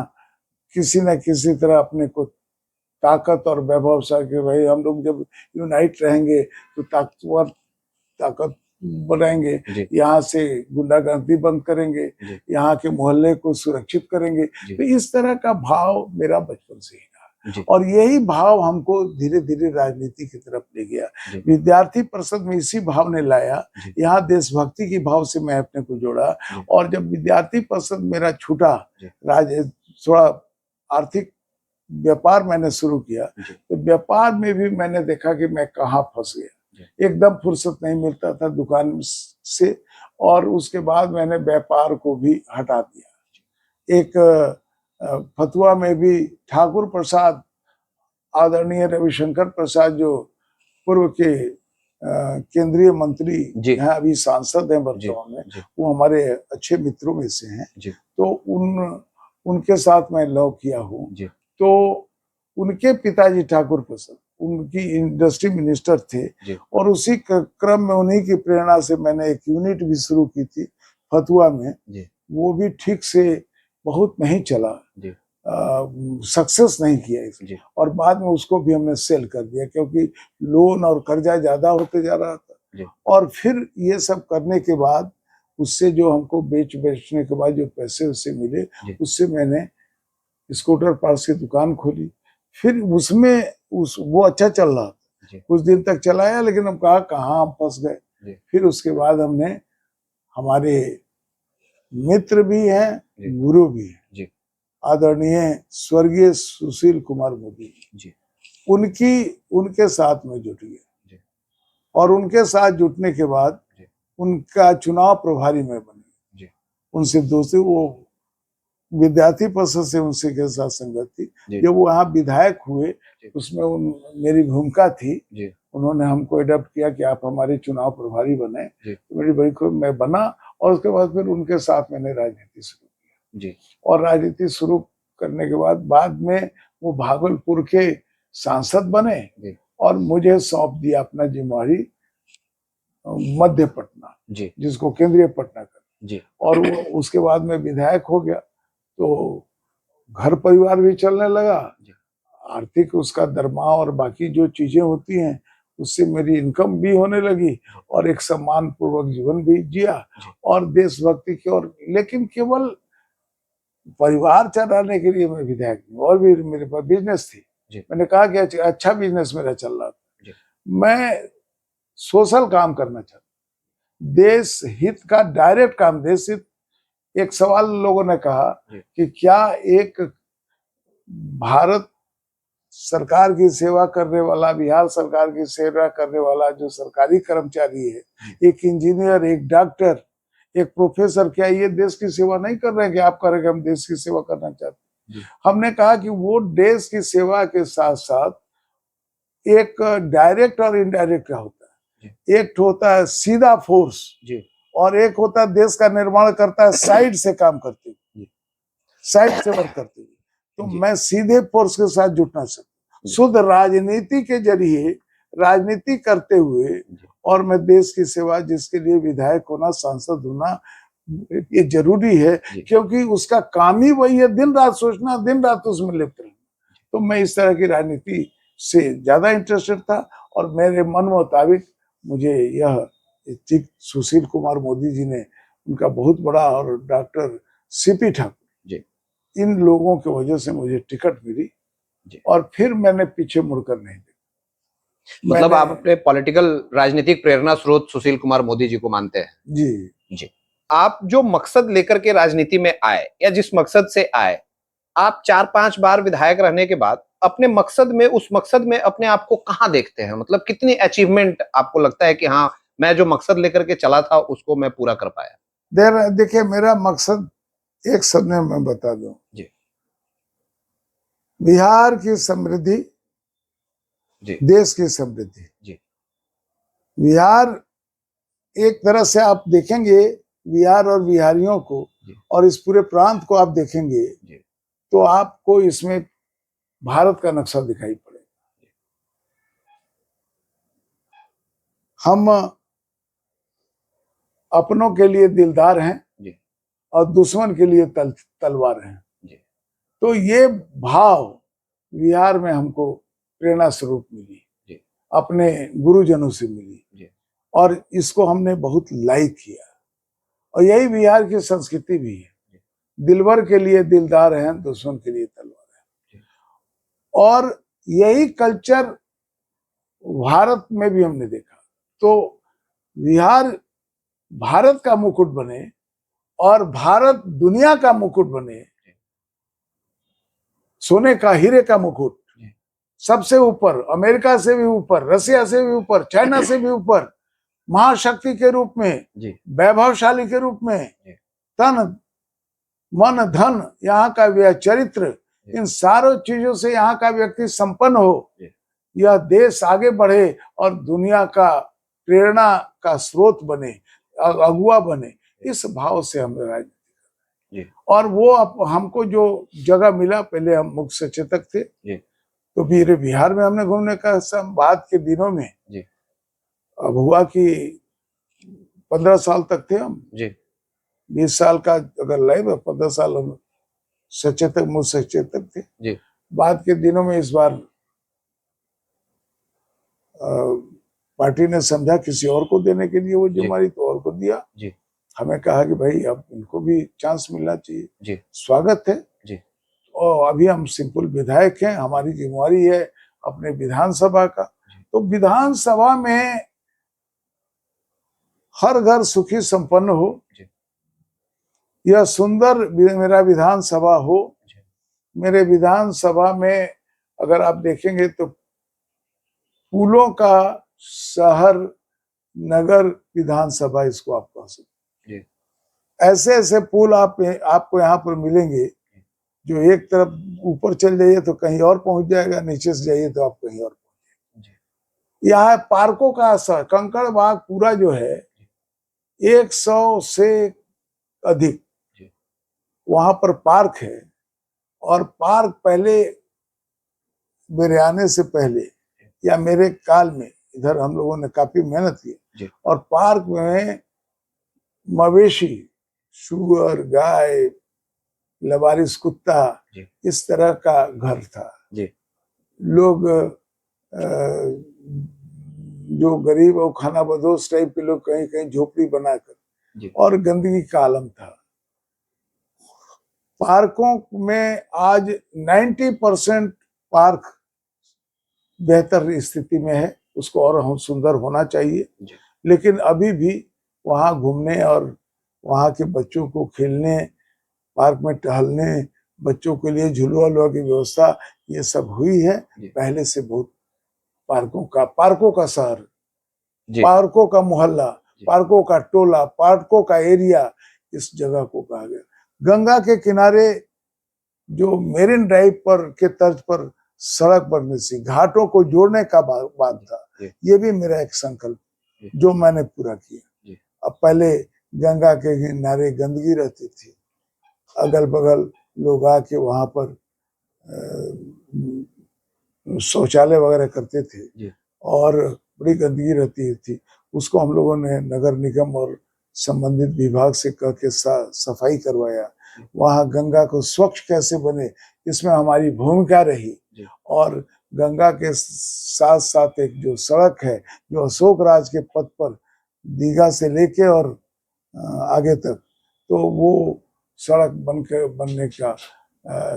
किसी न किसी तरह अपने को ताकत और वैभव सा कि भाई हम लोग जब यूनाइट रहेंगे तो ताकत बनाएंगे, यहाँ से गुंडागर्दी बंद करेंगे, यहाँ के मोहल्ले को सुरक्षित करेंगे। तो इस तरह का भाव मेरा बचपन से ही था और यही भाव हमको धीरे धीरे राजनीति की तरफ ले गया। विद्यार्थी परिषद में इसी भाव ने लाया, यहाँ देशभक्ति की भाव से मैं अपने को जोड़ा और जब विद्यार्थी परिषद मेरा छूटा, थोड़ा आर्थिक व्यापार मैंने शुरू किया, तो व्यापार में भी मैंने देखा कि मैं कहाँ फंस गया, एकदम फुर्सत नहीं मिलता था दुकान से। और उसके बाद मैंने व्यापार को भी हटा दिया। एक फतुआ में भी ठाकुर प्रसाद, आदरणीय रविशंकर प्रसाद, जो पूर्व के केंद्रीय मंत्री हैं, अभी सांसद हैं वर्तमान में, वो हमारे अच्छे मित्रों में से हैं। तो उनके साथ मैं लॉ किया हूँ। तो उनके पिताजी ठाकुर प्रसाद, उनकी इंडस्ट्री मिनिस्टर थे और उसी क्रम में उन्हीं की प्रेरणा से मैंने एक यूनिट भी शुरू की थी फतुआ में। वो भी ठीक से बहुत नहीं चला, सक्सेस नहीं किया इसलिए, और बाद में उसको भी हमने सेल कर दिया क्योंकि लोन और कर्जा ज्यादा होते जा रहा था। और फिर ये सब करने के बाद उससे जो हमको बेचने के बाद जो पैसे उससे मिले, उससे मैंने स्कूटर पार्ट्स की दुकान खोली। फिर उसमें वो अच्छा चल रहा था, जी। कुछ दिन तक चलाया, लेकिन हम कहा कहाँ हम फंस जी। गए। फिर उसके बाद हमने, हमारे मित्र भी हैं, जी। गुरु भी हैं, जी। आदरणीय स्वर्गीय सुशील कुमार मोदी जी। उनके साथ में जुट गया। जी। और उनके साथ जुटने के बाद जी। उनका चुनाव प्रभारी में बने। जी। उनसे दोस्ती, वो विद्यार्थी परिषद से उनसे के साथ संगत थी। जी। जब वो वहाँ विधायक हुए, जी। उसमें मेरी भूमिका थी। जी। उन्होंने हमको एडप्ट किया कि आप हमारे चुनाव प्रभारी बने। जी। तो मेरी बड़ी को मैं बना, और उसके बाद फिर उनके साथ मैंने राजनीति शुरू की। जी। और राजनीति शुरू करने के बाद में वो भागलपुर के सांसद बने। जी। और मुझे सौंप दिया अपना जिम्मेवारी मध्य पटना, जी। जिसको केंद्रीय पटना कर। जी। और वो उसके बाद में विधायक हो गया, तो घर परिवार भी चलने लगा। जी। आर्थिक उसका दरमाह और बाकी जो चीजें होती हैं, उससे मेरी इनकम भी होने लगी, और एक सम्मान पूर्वक जीवन भी जिया, और देशभक्ति की ओर। लेकिन केवल परिवार चलाने के लिए मैं विधायक नहीं, और भी मेरे पास बिजनेस थी। जी। मैंने कहा कि अच्छा बिजनेस मेरा चल रहा जी। था, मैं सोशल काम करना चाहता, देश हित का डायरेक्ट काम, देश हित। एक सवाल लोगों ने कहा कि क्या एक भारत सरकार की सेवा करने वाला, बिहार सरकार की सेवा करने वाला जो सरकारी कर्मचारी है, एक इंजीनियर, एक डॉक्टर, एक प्रोफेसर, क्या ये देश की सेवा नहीं कर रहे हैं? कि आप कह रहे हैं कि हम देश की सेवा करना चाहते हैं। हमने कहा कि वो देश की सेवा के साथ साथ एक डायरेक्ट और इनडायरेक्ट होता है। एक होता है सीधा फोर्स, और एक होता है देश का निर्माण करता है साइड से काम करते हुए, साइड से वर्क करते हुए। तो मैं सीधे फोर्स के साथ जुटना चाहता, शुद्ध राजनीति के जरिए राजनीति करते हुए, और मैं देश की सेवा, जिसके लिए विधायक होना, सांसद होना ये जरूरी है, क्योंकि उसका काम ही वही है, दिन रात सोचना, दिन रात उसमें लिप्त रहना। तो मैं इस तरह की राजनीति से ज्यादा इंटरेस्टेड था, और मेरे मन मुताबिक मुझे यह सुशील कुमार मोदी जी ने, उनका बहुत बड़ा, और डॉक्टर सीपी ठाकुर, इन लोगों की वजह से मुझे टिकट मिली, और फिर मैंने पीछे मुड़कर नहीं देखा। मतलब आप अपने पॉलिटिकल राजनीतिक प्रेरणा स्रोत सुशील कुमार मोदी जी को मानते हैं? जी। जी। आप जो मकसद लेकर के राजनीति में आए, या जिस मकसद से आए, आप 4-5 बार विधायक रहने के बाद अपने मकसद में, उस मकसद में अपने आप को कहाँ देखते हैं? मतलब कितनी अचीवमेंट आपको लगता है कि हाँ, मैं जो मकसद लेकर के चला था उसको मैं पूरा कर पाया? देखिए, मेरा मकसद एक शब्द में मैं बता दूं, बिहार की समृद्धि, देश की समृद्धि। बिहार, एक तरह से आप देखेंगे बिहार और बिहारियों को, और इस पूरे प्रांत को आप देखेंगे, तो आपको इसमें भारत का नक्शा दिखाई पड़ेगा। हम अपनों के लिए दिलदार हैं, और दुश्मन के लिए तलवार हैं। तो ये भाव बिहार में हमको प्रेरणा स्वरूप मिली, अपने गुरुजनों से मिली, और इसको हमने बहुत लाइक किया। और यही बिहार की संस्कृति भी है, दिलवर के लिए दिलदार हैं, दुश्मन के लिए तलवार है। और यही कल्चर भारत में भी हमने देखा। तो बिहार भारत का मुकुट बने, और भारत दुनिया का मुकुट बने, सोने का, हीरे का मुकुट, सबसे ऊपर, अमेरिका से भी ऊपर, रसिया से भी ऊपर, चाइना से भी ऊपर, महाशक्ति के रूप में, वैभवशाली के रूप में, तन मन धन, यहाँ का व्यय चरित्र, इन सारों चीजों से यहाँ का व्यक्ति संपन्न हो, यह देश आगे बढ़े, और दुनिया का प्रेरणा का स्रोत बने, अगुआ बने, इस भाव से हम राजनीति कर रहे हैं। और वो हमको जो जगह मिला, पहले हम मुख्य सचेतक थे, तो फिर बिहार में हमने घूमने का बाद के दिनों में, अब हुआ कि 15 साल तक थे हम, 20 साल का अगर ले, 15 साल हम सचेतक, मुख्य सचेतक थे। बाद के दिनों में इस बार पार्टी ने समझा किसी और को देने के लिए वो जिम्मेदारी, तो और को दिया। हमें कहा कि भाई अब इनको भी चांस मिलना चाहिए, स्वागत है। और अभी हम सिंपल विधायक हैं, हमारी जिम्मेदारी है अपने विधानसभा का, तो विधानसभा में हर घर सुखी संपन्न हो, यह सुंदर मेरा विधानसभा हो। मेरे विधानसभा में अगर आप देखेंगे तो पुलों का शहर, नगर विधानसभा इसको आप कह सकते हैं। ऐसे ऐसे पुल आपको यहाँ पर मिलेंगे जो एक तरफ ऊपर चल जाइए तो कहीं और पहुंच जाएगा, नीचे से जाइए तो आप कहीं और पहुंच जाएंगे। यहाँ पार्कों का असर, कंकड़ बाग पूरा जो है 100 से अधिक वहां पर पार्क है। और पार्क पहले मेरे आने से पहले या मेरे काल में इधर हम लोगों ने काफी मेहनत की और पार्क में मवेशी, सुअर, गाय, लवारिस कुत्ता, इस तरह का घर था। लोग जो गरीब और खाना बदोश टाइप के लोग कहीं कहीं झोपड़ी बनाकर, और गंदगी का आलम था। पार्कों में आज 90% पार्क बेहतर स्थिति में है, उसको और हम सुंदर होना चाहिए। लेकिन अभी भी वहाँ घूमने और वहाँ के बच्चों को खेलने, पार्क में टहलने, बच्चों के लिए झुलुआ उलुआ की व्यवस्था ये सब हुई है पहले से बहुत। पार्कों का शहर, पार्कों का मोहल्ला, पार्कों का टोला, पार्कों का एरिया, इस जगह को कहा गया। गंगा के किनारे जो मेरिन ड्राइव पर के तर्ज पर सड़क बनने से घाटों को जोड़ने का बात था, ये भी मेरा एक संकल्प जो मैंने पूरा किया। अब पहले गंगा के किनारे गंदगी रहती थी, अगल बगल लोग आके वहां पर शौचालय वगैरह करते थे और बड़ी गंदगी रहती थी। उसको हम लोगों ने नगर निगम और संबंधित विभाग से कह के सफाई करवाया। वहां गंगा को स्वच्छ कैसे बने, इसमें हमारी भूमिका रही। और गंगा के साथ साथ एक जो सड़क है जो अशोक राज के पथ पर दीघा से लेके और आगे तक, तो वो सड़क बनने का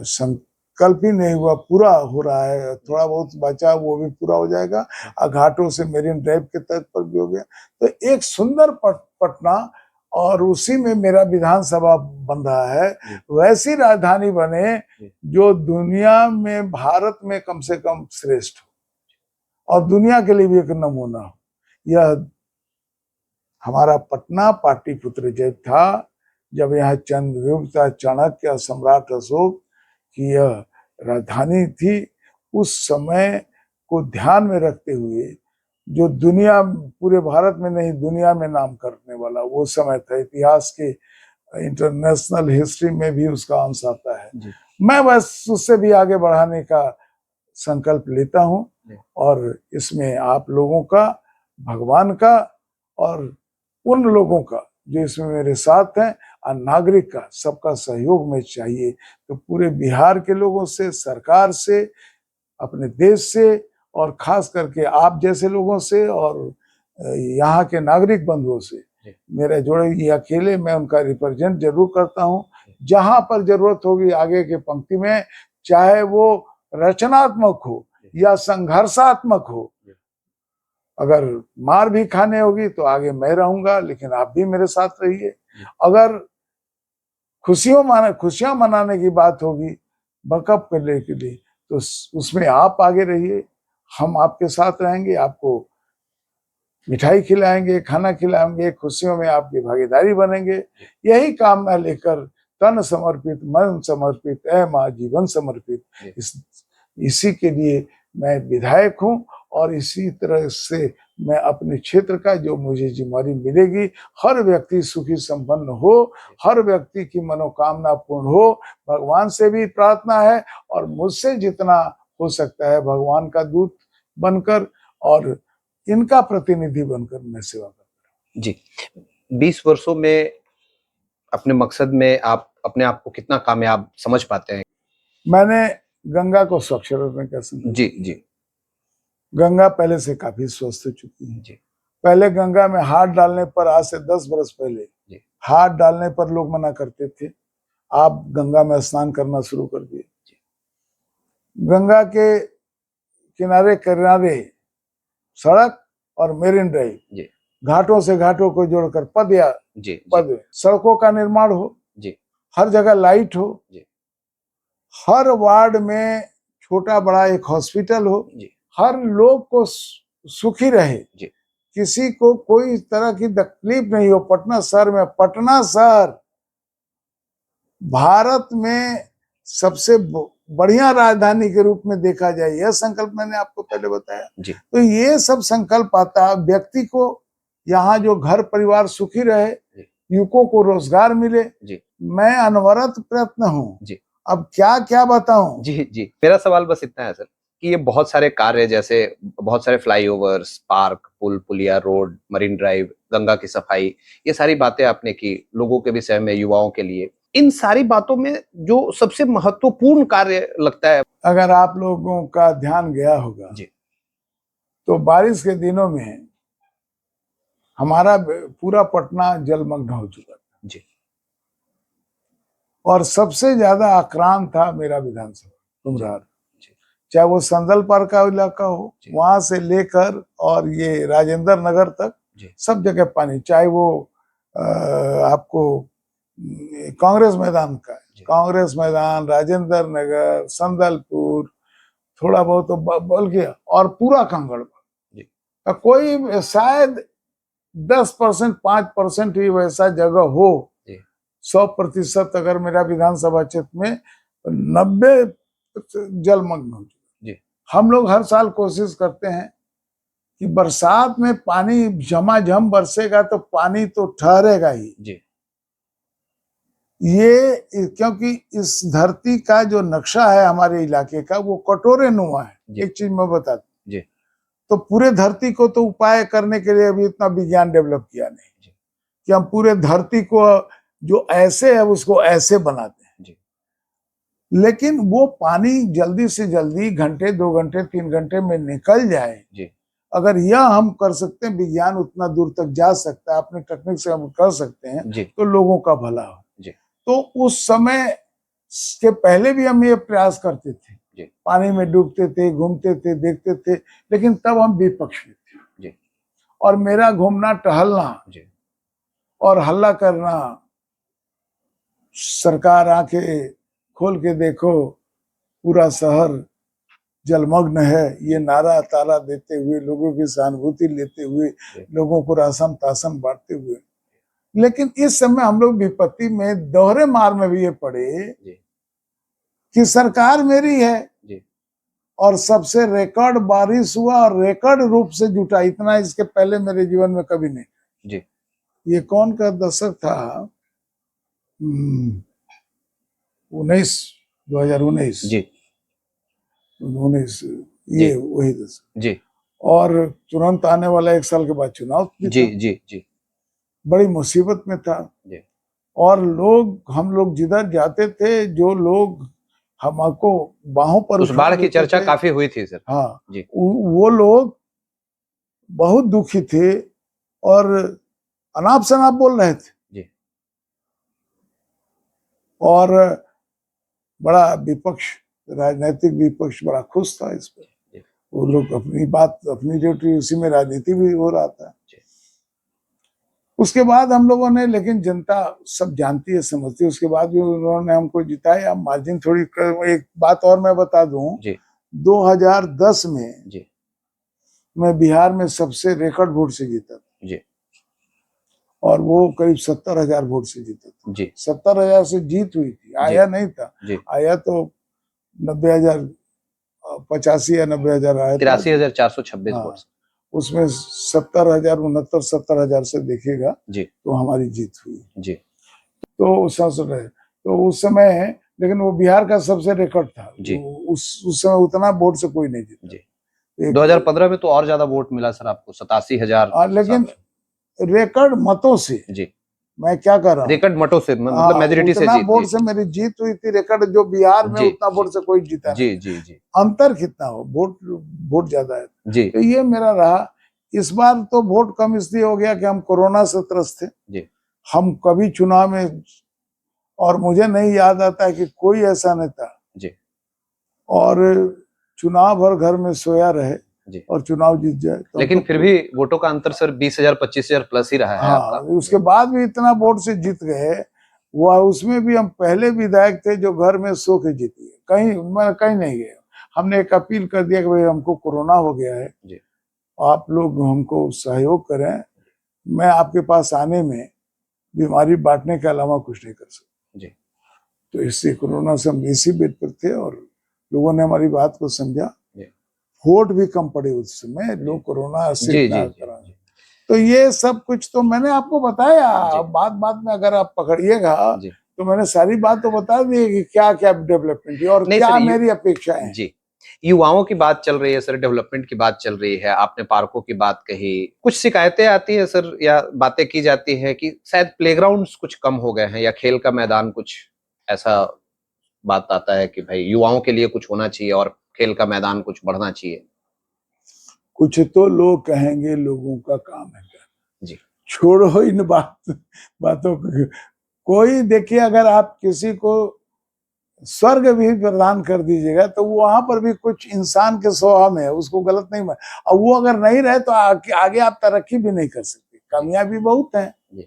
संकल्प ही नहीं हुआ, पूरा हो रहा है। थोड़ा बहुत बचा, वो भी पूरा हो जाएगा। घाटों से मेरिन ड्राइव के तट पर भी हो गया। तो एक सुंदर पटना, और उसी में मेरा विधानसभा बन रहा है। वैसी राजधानी बने जो दुनिया में, भारत में कम से कम श्रेष्ठ हो और दुनिया के लिए भी एक नमूना हो। यह हमारा पटना पाटलिपुत्र जब था, जब यहाँ चंद्रगुप्त चाणक्य, सम्राट अशोक की यह राजधानी थी, उस समय को ध्यान में रखते हुए जो दुनिया, पूरे भारत में नहीं दुनिया में नाम करने वाला वो समय था। इतिहास के इंटरनेशनल हिस्ट्री में भी उसका अंश आता है। मैं बस उससे भी आगे बढ़ाने का संकल्प लेता हूँ और इसमें आप लोगों का, भगवान का और उन लोगों का जो इसमें मेरे साथ हैं और नागरिक का, सबका सहयोग में चाहिए। तो पूरे बिहार के लोगों से, सरकार से, अपने देश से और खास करके आप जैसे लोगों से और यहाँ के नागरिक बंधुओं से मेरे जोड़े, ये अकेले मैं उनका रिप्रेजेंट जरूर करता हूँ। जहां पर जरूरत होगी आगे के पंक्ति में, चाहे वो रचनात्मक हो या संघर्षात्मक हो, अगर मार भी खाने होगी तो आगे मैं रहूंगा, लेकिन आप भी मेरे साथ रहिए। अगर खुशियां मनाने की बात होगी बकअप करने के लिए, तो उसमें आप आगे रहिए, हम आपके साथ रहेंगे, आपको मिठाई खिलाएंगे, खाना खिलाएंगे, खुशियों में आपकी भागीदारी बनेंगे। यही काम मैं लेकर तन समर्पित, मन समर्पित, माँ जीवन समर्पित, इसी के लिए मैं विधायक हूँ। और इसी तरह से मैं अपने क्षेत्र का जो मुझे जिम्मेदारी मिलेगी, हर व्यक्ति सुखी संपन्न हो, हर व्यक्ति की मनोकामना पूर्ण हो, भगवान से भी प्रार्थना है और मुझसे जितना हो सकता है भगवान का दूत बनकर और इनका प्रतिनिधि बनकर मैं सेवा करता हूँ। जी, 20 वर्षों में अपने मकसद में आप अपने आप को कितना कामयाब समझ पाते हैं? मैंने गंगा को स्वच्छ रखने का संकल्प। जी। गंगा पहले से काफी स्वस्थ हो चुकी है। जी। पहले गंगा में हाथ डालने पर, आज से 10 बरस पहले हाथ डालने पर लोग मना करते थे। आप गंगा में स्नान करना शुरू कर दिए। गंगा के किनारे किनारे सड़क और मेरिन ड्राइव, जी घाटों से घाटों को जोड़कर पद या जी पद, सड़कों का निर्माण हो, जी हर जगह लाइट हो, जी हर वार्ड में छोटा बड़ा एक हॉस्पिटल हो, जी हर लोग को सुखी रहे, जी किसी को कोई तरह की तकलीफ नहीं हो। पटना शहर में, पटना शहर भारत में सबसे बढ़िया राजधानी के रूप में देखा जाए, यह संकल्प मैंने आपको पहले बताया। जी तो ये सब संकल्प आता है, व्यक्ति को यहाँ जो घर परिवार सुखी रहे, युवकों को रोजगार मिले। जी मैं अनवरत प्रयत्न हूँ, जी अब क्या क्या बताऊं। जी जी मेरा सवाल बस इतना है सर कि ये बहुत सारे कार्य, जैसे बहुत सारे फ्लाईओवर्स, पार्क, पुल, पुलिया, रोड, मरीन ड्राइव, गंगा की सफाई, ये सारी बातें आपने की लोगों के विषय में, युवाओं के लिए। इन सारी बातों में जो सबसे महत्वपूर्ण कार्य लगता है, अगर आप लोगों का ध्यान गया होगा जी तो बारिश के दिनों में हमारा पूरा पटना जलमग्न हो चुका था, जी और सबसे ज्यादा आक्रांत था मेरा विधानसभा कुम्हरार, जी चाहे वो संदल पार्क का इलाका हो, जी। वहां से लेकर और ये राजेंद्र नगर तक जी सब जगह पानी, चाहे वो आपको कांग्रेस मैदान का, जी। कांग्रेस मैदान, राजेंद्र नगर, संदलपुर, थोड़ा बहुत तो बल गया, और पूरा कांगड़ जी कोई शायद 10%, 5% ही वैसा जगह हो, जी 100% अगर मेरा विधानसभा क्षेत्र में 90 जलमग्न हो चुका। जी हम लोग हर साल कोशिश करते हैं कि बरसात में पानी झमाझम बरसेगा तो पानी तो ठहरेगा ही। जी ये क्योंकि इस धरती का जो नक्शा है हमारे इलाके का, वो कटोरे नुमा है। जी। एक चीज मैं बता दूं, जी तो पूरे धरती को तो उपाय करने के लिए अभी इतना विज्ञान डेवलप किया नहीं जी। कि हम पूरे धरती को जो ऐसे है उसको ऐसे बनाते हैं, जी लेकिन वो पानी जल्दी से जल्दी घंटे, 2 घंटे, 3 घंटे में निकल जाए। जी अगर यह हम कर सकते हैं, विज्ञान उतना दूर तक जा सकता है, अपने टेक्निक से हम कर सकते हैं, जी तो लोगों का भला हो। जी तो उस समय के पहले भी हम ये प्रयास करते थे, जी पानी में डूबते थे, घूमते थे, देखते थे, लेकिन तब हम विपक्ष में थे। जी और मेरा घूमना टहलना जी और हल्ला करना, सरकार आके खोल के देखो पूरा शहर जलमग्न है, ये नारा तारा देते हुए, लोगों की सहानुभूति लेते हुए, लोगों को राशन तासन बांटते हुए। लेकिन इस समय हम लोग विपत्ति में, दोहरे मार में भी ये पड़े जी कि सरकार मेरी है, जी और सबसे रिकॉर्ड बारिश हुआ और रिकॉर्ड रूप से जुटा, इतना इसके पहले मेरे जीवन में कभी नहीं। जी ये कौन का दशक था? 2019 जी 19, ये वही दशक। जी और तुरंत आने वाला 1 साल के बाद चुनाव भी जी था। जी जी बड़ी मुसीबत में था। जी और हम लोग जिधर जाते थे, जो लोग हमको बाहों पर उस उठा बाढ़ की लेते चर्चा थे, काफी हुई थी सर। हाँ जी वो लोग बहुत दुखी थे और अनाप शनाप बोल रहे थे, जी और बड़ा विपक्ष, राजनीतिक विपक्ष बड़ा खुश था इस पर। जी वो लोग अपनी बात, अपनी ड्यूटी, उसी में राजनीति भी हो रहा था। जी उसके बाद हम लोगों ने, लेकिन जनता सब जानती है, समझती है, उसके बाद भी उन्होंने हमको जिताया, मार्जिन थोड़ी एक बात और मैं बता दूं, जी 2010 में जी मैं बिहार में सबसे रिकॉर्ड वोट से जीता था, जी और वो करीब 70,000 वोट से जीता था। जी 70,000 से जीत हुई थी, आया नहीं था। जी आया तो 90,000, 85 या 90,000 आया था। 83,426 हाँ, वोट। उसमें 70,000, 69-70,000 से देखिएगा जी तो हमारी जीत हुई। जी तो उस समय, लेकिन वो बिहार का सबसे रिकॉर्ड था जी। उस समय उतना वोट से कोई नहीं जीता। जी 2015 में तो और ज्यादा वोट मिला सर आपको, 87,000। लेकिन रिकॉर्ड मतों से, जी मैं क्या कर रहा हूँ, रिकॉर्ड मतों से, मतलब मेजोरिटी से उतना जीत। वोट से मेरी जीत हुई थी। रिकॉर्ड जो बिहार में, जी, उतना वोट से कोई जीता जी नहीं। जी जी अंतर कितना हो, वोट ज्यादा है। जी तो ये मेरा रहा। इस बार तो वोट कम इसलिए हो गया कि हम कोरोना से त्रस्त थे। जी हम कभी चुनाव में, और मुझे नहीं याद आता है कि कोई ऐसा नेता जी और चुनाव भर घर में सोया रहे जी। और चुनाव जीत जाए तो लेकिन हमको फिर भी वोटों का अंतर सर 20,000 25,000 प्लस ही रहा है हाँ, आपका। उसके बाद भी इतना वोट से जीत गए। वो उसमें भी हम पहले विधायक थे जो घर में सो के जीते, कहीं नहीं गए। हमने एक अपील कर दिया कि भाई हमको कोरोना हो गया है, जी। आप लोग हमको सहयोग करें, मैं आपके पास आने में बीमारी बांटने के अलावा कुछ नहीं कर सकता। जी। तो इससे कोरोना से हम इसी बेड पर थे और लोगों ने हमारी बात को समझा। जी। वोट भी कम पड़े उस समय, लोग कोरोना से जी, इतना जी, जी, करा। जी। तो ये सब कुछ तो मैंने आपको बताया। जी। बात बात में अगर आप पकड़िएगा जी। तो मैंने सारी बात तो बता दी कि क्या क्या डेवलपमेंट हुई और नहीं क्या सर, मेरी अपेक्षाएं हैं। जी, युवाओं की बात चल रही है सर, डेवलपमेंट की बात चल रही है, आपने पार्कों की बात कही। कुछ शिकायतें आती है सर या बातें की जाती है कि शायद प्लेग्राउंड्स कुछ कम हो गए हैं या खेल का मैदान कुछ ऐसा बात आता है कि भाई युवाओं के लिए कुछ होना चाहिए और खेल का मैदान कुछ बढ़ना चाहिए। कुछ तो लोग कहेंगे, लोगों का काम है। जी। छोड़ो इन बातों को। कोई देखिए, अगर आप किसी को स्वर्ग भी प्रदान कर दीजिएगा तो वहां पर भी कुछ इंसान के स्वभाव में है, उसको गलत नहीं मान। और वो अगर नहीं रहे तो आगे आप तरक्की भी नहीं कर सकते। कामयाबी बहुत है। जी।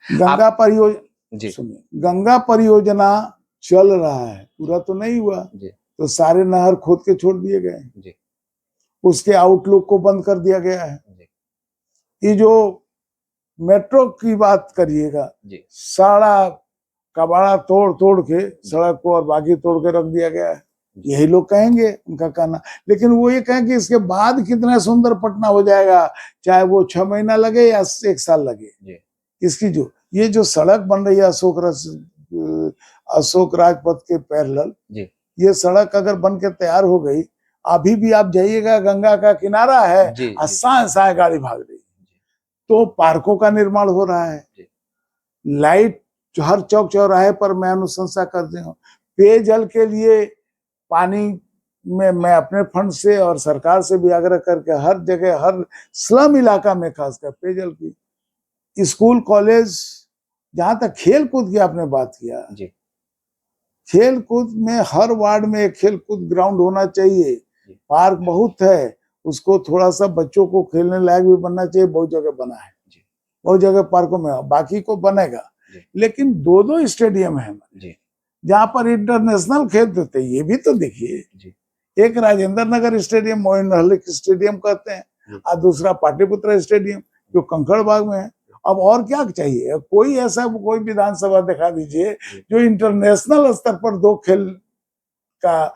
गंगा परियोजना, जी। सुनिए, गंगा परियोजना चल रहा है, पूरा तो नहीं हुआ। जी। तो सारे नहर खोद के छोड़ दिए गए, जी। उसके आउटलुक को बंद कर दिया गया है। जी। ये जो मेट्रो की बात करिएगा, जी। सारा कबाड़ा तोड़ तोड़ के सड़क को और बाकी तोड़ के रख दिया गया है। यही लोग कहेंगे, उनका कहना। लेकिन वो ये कहें कि इसके बाद कितना सुंदर पटना हो जाएगा, चाहे वो 6 महीना लगे या 1 साल लगे। जी। इसकी ये जो सड़क बन रही है अशोक राजपथ के पैरेलल, ये सड़क अगर बन के तैयार हो गई, अभी भी आप जाइएगा, गंगा का किनारा है, साए गाड़ी भाग रही है। तो पार्कों का निर्माण हो रहा है, लाइट हर चौक चौराहे पर मैं अनुशंसा कर दी हूँ। पेयजल के लिए पानी में मैं अपने फंड से और सरकार से भी आग्रह करके हर जगह, हर स्लम इलाका में खासकर पेयजल की, स्कूल कॉलेज, जहां तक खेल कूद की आपने बात किया, खेल कूद में हर वार्ड में एक खेल कूद ग्राउंड होना चाहिए। पार्क बहुत है, उसको थोड़ा सा बच्चों को खेलने लायक भी बनना चाहिए। बहुत जगह बना है, बहुत जगह पार्कों में, बाकी को बनेगा। लेकिन 2-2 स्टेडियम है जहाँ पर इंटरनेशनल खेल होते हैं। ये भी तो देखिए, एक राजेंद्र नगर स्टेडियम मोइन अली स्टेडियम कहते हैं और दूसरा पाटलिपुत्र स्टेडियम जो कंकड़बाग में है। अब और क्या चाहिए? कोई ऐसा कोई विधानसभा दिखा दीजिए जो इंटरनेशनल स्तर पर 2 खेल का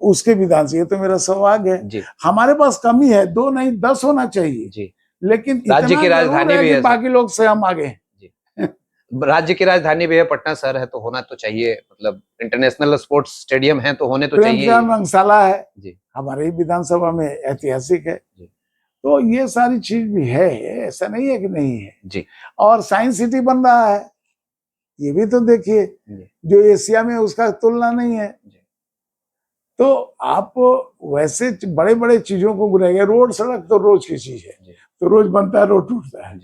उसके विधान से। ये तो मेरा सौभाग्य है। हमारे पास कमी है, 2 नहीं 10 होना चाहिए। लेकिन राज्य की राजधानी भी है, बाकी लोग से हम आगे हैं। राज्य की राजधानी भी है, पटना शहर है, तो होना तो चाहिए। मतलब इंटरनेशनल स्पोर्ट्स स्टेडियम है तो होने तो चाहिए। रंगशाला है हमारे विधानसभा में, ऐतिहासिक है। तो ये सारी चीज भी है, ऐसा नहीं है कि नहीं है। और साइंस सिटी बन रहा है, ये भी तो देखिए, जो एशिया में उसका तुलना नहीं है। तो आप वैसे बड़े बड़े चीजों को गिराइए। रोड सड़क तो रोज की चीज है, तो रोज बनता है, रोज टूटता है।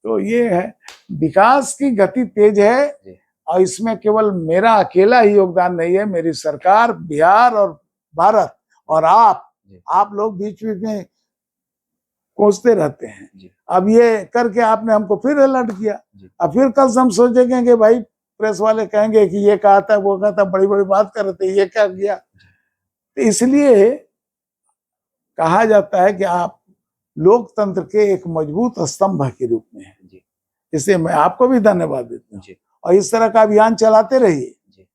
तो ये है, विकास की गति तेज है और इसमें केवल मेरा अकेला ही योगदान नहीं है, मेरी सरकार, बिहार और भारत और आप लोग बीच बीच में कोसते रहते हैं। अब ये करके आपने हमको फिर अलर्ट किया। अब फिर कल से हम सोचेंगे कि भाई प्रेस वाले कहेंगे कि ये कहा था, वो कहा था, बड़ी बड़ी बात कर रहे थे, ये क्या किया। तो इसलिए कहा जाता है कि आप लोकतंत्र के एक मजबूत स्तंभ के रूप में है। इसलिए मैं आपको भी धन्यवाद देता हूँ और इस तरह का अभियान चलाते रहिए।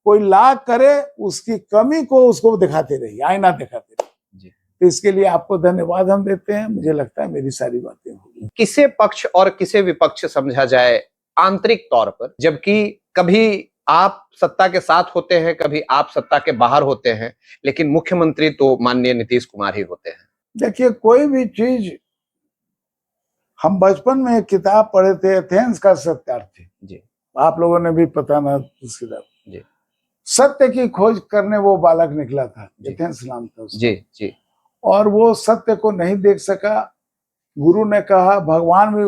कोई लाख करे, उसकी कमी को उसको दिखाते रहिए, आईना दिखाते रहिए। तो इसके लिए आपको धन्यवाद हम देते हैं। मुझे लगता है मेरी सारी बातें होगी। किसे पक्ष और किसे विपक्ष समझा जाए आंतरिक तौर पर, जबकि कभी आप सत्ता के साथ होते हैं, कभी आप सत्ता के बाहर होते हैं, लेकिन मुख्यमंत्री तो माननीय नीतीश कुमार ही होते हैं। देखिए, कोई भी चीज, हम बचपन में एक किताब पढ़े थे, एथेंस का सत्यार्थी। आप लोगों ने भी पता ना उस किताब। सत्य की खोज करने वो बालक निकला था, एथेंस नाम था उसका। और वो सत्य को नहीं देख सका। गुरु ने कहा, भगवान भी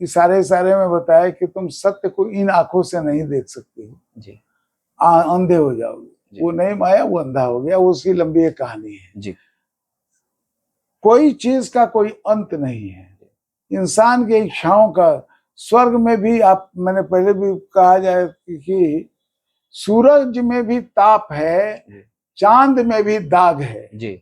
इशारे इशारे में बताया कि तुम सत्य को इन आंखों से नहीं देख सकते हो, अंधे हो जाओगे। वो नहीं माया, वो अंधा हो गया। उसकी लंबी एक कहानी है। कोई चीज का कोई अंत नहीं है। इंसान की इच्छाओं का स्वर्ग में भी आप, मैंने पहले भी कहा जाए कि सूरज में भी ताप है, चांद में भी दाग है जी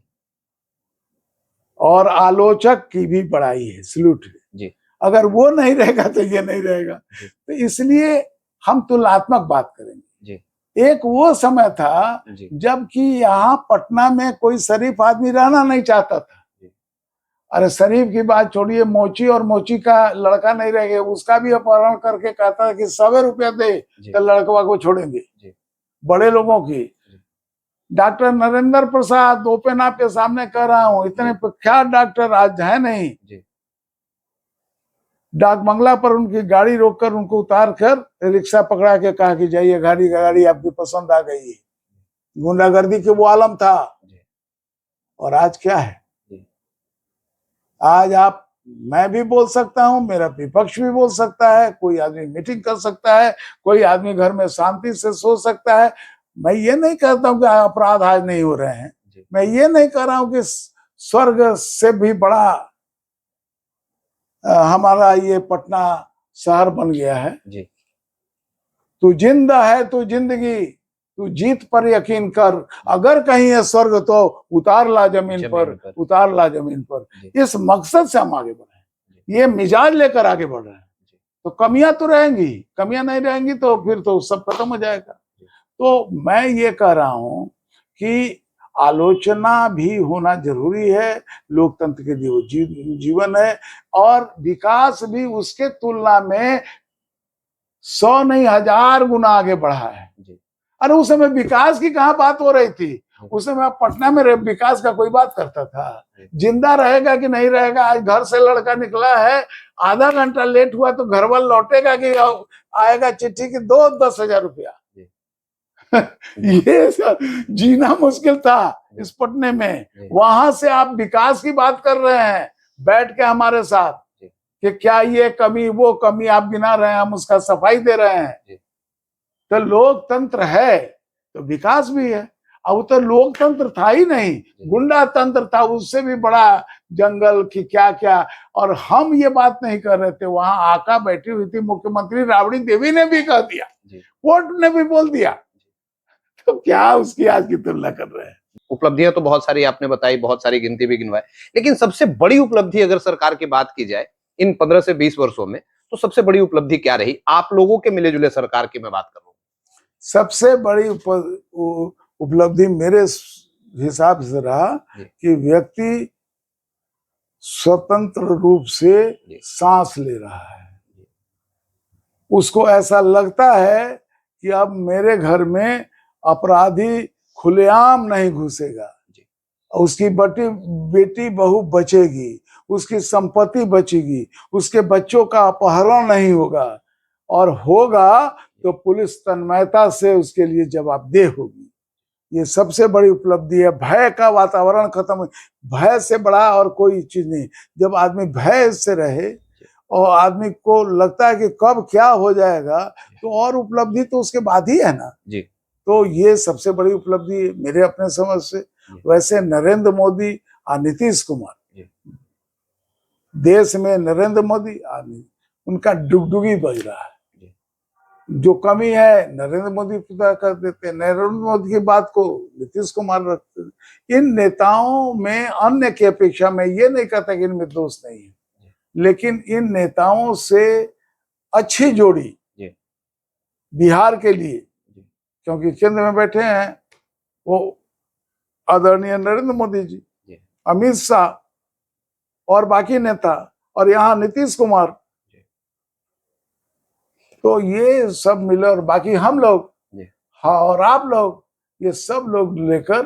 और आलोचक की भी बड़ाई है, सल्यूट है जी अगर वो नहीं रहेगा तो ये नहीं रहेगा। तो इसलिए हम तुलनात्मक बात करेंगे। जी एक वो समय था जी जबकि यहाँ पटना में कोई शरीफ आदमी रहना नहीं चाहता था। अरे शरीफ की बात छोड़िए, मोची और मोची का लड़का नहीं रह गया, उसका भी अपहरण करके कहता है कि 100 रुपया दे तो लड़कवा को छोड़ेंगे। बड़े लोगों की, डॉक्टर नरेंद्र प्रसाद ओपन आपके सामने कह रहा हूं, इतने प्रख्यात डॉक्टर आज है नहीं। डाक बंगला पर उनकी गाड़ी रोककर उनको उतार कर रिक्शा पकड़ा के कहा कि जाइए, गाड़ी आपकी पसंद आ गई है। गुंडागर्दी के वो आलम था। और आज क्या है? आज आप, मैं भी बोल सकता हूं, मेरा विपक्ष भी बोल सकता है, कोई आदमी मीटिंग कर सकता है, कोई आदमी घर में शांति से सो सकता है। मैं ये नहीं कहता हूं कि अपराध आज नहीं हो रहे हैं, मैं ये नहीं कह रहा हूं कि स्वर्ग से भी बड़ा हमारा ये पटना शहर बन गया है। तू जिंदा है, तू जिंदगी, तू जीत पर यकीन कर, अगर कहीं है स्वर्ग तो उतार ला जमीन पर, उतार ला जमीन पर। इस मकसद से हम आगे बढ़े, ये मिजाज लेकर आगे बढ़ रहे हैं। तो कमियां तो रहेंगी, कमियां नहीं रहेंगी तो फिर तो सब खत्म हो जाएगा। तो मैं ये कह रहा हूं कि आलोचना भी होना जरूरी है, लोकतंत्र के लिए वो जीवन है, और विकास भी उसके तुलना में 100 नहीं 1000 गुना आगे बढ़ा है। अरे उस समय विकास की कहाँ बात हो रही थी? उस समय पटना में विकास का कोई बात करता था? जिंदा रहेगा कि नहीं रहेगा? आज घर से लड़का निकला है, आधा घंटा लेट हुआ तो घर वाला लौटेगा कि आएगा चिट्ठी की 10,000 रुपया। ये जीना मुश्किल था इस पटने में। वहां से आप विकास की बात कर रहे हैं बैठ के हमारे साथ कि क्या ये कमी वो कमी आप गिना रहे हैं, हम उसका सफाई दे रहे हैं। तो लोकतंत्र है तो विकास भी है। अब तो लोकतंत्र था ही नहीं, गुंडा तंत्र था, उससे भी बड़ा जंगल की क्या क्या। और हम ये बात नहीं कर रहे थे, वहां आका बैठी हुई थी, मुख्यमंत्री राबड़ी देवी ने भी कह दिया, कोर्ट ने भी बोल दिया। तो क्या उसकी आज की तुलना कर रहे हैं? उपलब्धियां तो बहुत सारी आपने बताई, बहुत सारी गिनती भी गिनवाई, लेकिन सबसे बड़ी उपलब्धि अगर सरकार की बात की जाए इन 15 से 20 वर्षों में, तो सबसे बड़ी उपलब्धि क्या रही आप लोगों के मिले जुले सरकार की मैं बात कर रहा हूँ? सबसे बड़ी उपलब्धि मेरे हिसाब से रहा कि व्यक्ति स्वतंत्र रूप से सांस ले रहा है। उसको ऐसा लगता है कि अब मेरे घर में अपराधी खुलेआम नहीं घुसेगा, उसकी बेटी बहू बचेगी, उसकी संपत्ति बचेगी, उसके बच्चों का अपहरण नहीं होगा, और होगा तो पुलिस तन्मयता से उसके लिए जवाबदेह होगी। ये सबसे बड़ी उपलब्धि है। भय का वातावरण खत्म, भय से बड़ा और कोई चीज नहीं। जब आदमी भय से रहे और आदमी को लगता है कि कब क्या हो जाएगा, तो और उपलब्धि तो उसके बाद ही है ना जी। तो ये सबसे बड़ी उपलब्धि मेरे अपने समझ से। वैसे नरेंद्र मोदी और नीतीश कुमार, देश में नरेंद्र मोदी उनका डुगडुगी बज रहा है। जो कमी है नरेंद्र मोदी पूरा कर देते हैं, नरेंद्र मोदी की बात को नीतीश कुमार रखते हैं। इन नेताओं में अन्य की अपेक्षा, मैं ये नहीं कहता कि इनमें दोष नहीं है, लेकिन इन नेताओं से अच्छी जोड़ी बिहार के लिए, क्योंकि केंद्र में बैठे हैं वो आदरणीय नरेंद्र मोदी जी, अमित शाह और बाकी नेता, और यहाँ नीतीश कुमार। तो ये सब मिले, और बाकी हम लोग, हाँ, और आप लोग, ये सब लोग लेकर,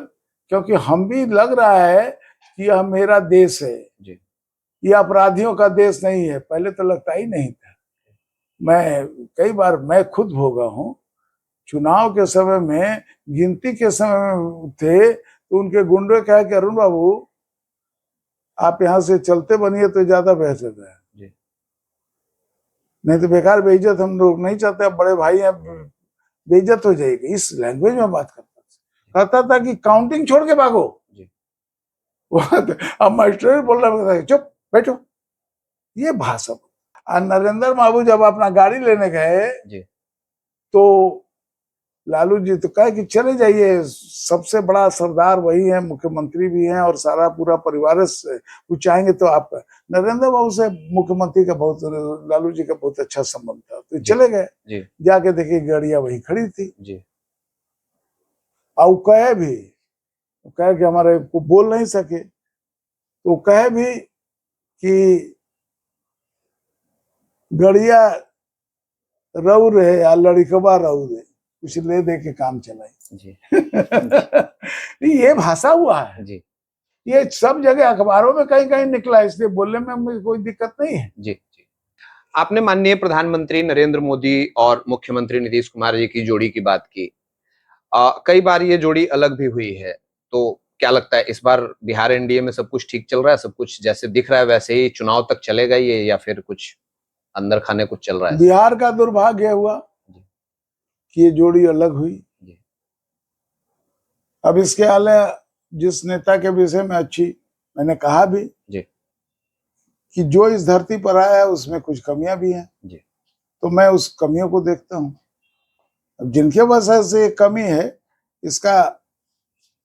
क्योंकि हम भी लग रहा है कि यह मेरा देश है, ये अपराधियों का देश नहीं है। पहले तो लगता ही नहीं था। मैं कई बार मैं खुद भोगा हूँ, चुनाव के समय में, गिनती के समय में थे तो उनके गुंडे कहा कि अरुण बाबू आप यहाँ से चलते बनिए तो ज्यादा बेहतर है, नहीं तो बेकार बेइज्जत हम लोग नहीं चाहते, अब बड़े भाई हैं, बेइज्जत हो जाएगी। इस लैंग्वेज में बात करता था कि काउंटिंग छोड़ के भागो, अब मास्टर बोल रहा है चुप बैठो, ये भाषा। और नरेंद्र बाबू जब अपना गाड़ी लेने गए जी तो लालू जी तो कहे कि चले जाइए, सबसे बड़ा सरदार वही है, मुख्यमंत्री भी हैं और सारा पूरा परिवार से वो चाहेंगे तो आप। नरेंद्र बाबू से मुख्यमंत्री का बहुत, लालू जी का बहुत अच्छा संबंध था, तो चले गए। जी जाके देखिए गाड़ियां वही खड़ी थी। जी और कहे भी, कहे कि हमारे को बोल नहीं सके, तो कहे भी कि गड़िया रऊ रहे या लड़िकबा रऊ रहे, कुछ ले दे के काम चलाई। जी ये भाषा हुआ है, जी ये सब जगह अखबारों में कहीं कहीं निकला, इसलिए बोलने में हमें कोई दिक्कत नहीं है। जी जी। आपने माननीय प्रधानमंत्री नरेंद्र मोदी और मुख्यमंत्री नीतीश कुमार जी की जोड़ी की बात की। कई बार ये जोड़ी अलग भी हुई है, तो क्या लगता है इस बार बिहार एनडीए में सब कुछ ठीक चल रहा है, सब कुछ जैसे दिख रहा है वैसे ही चुनाव तक चलेगा ये, या फिर कुछ अंदर खाने कुछ चल रहा है? बिहार का दुर्भाग्य हुआ जी कि ये जोड़ी अलग हुई। जी अब इसके अलावा जिस नेता के विषय में अच्छी, मैंने कहा भी जी कि जो इस धरती पर आया है उसमें कुछ कमियां भी हैं, जी तो मैं उस कमियों को देखता हूं। अब जिनके वजह से कमी है, इसका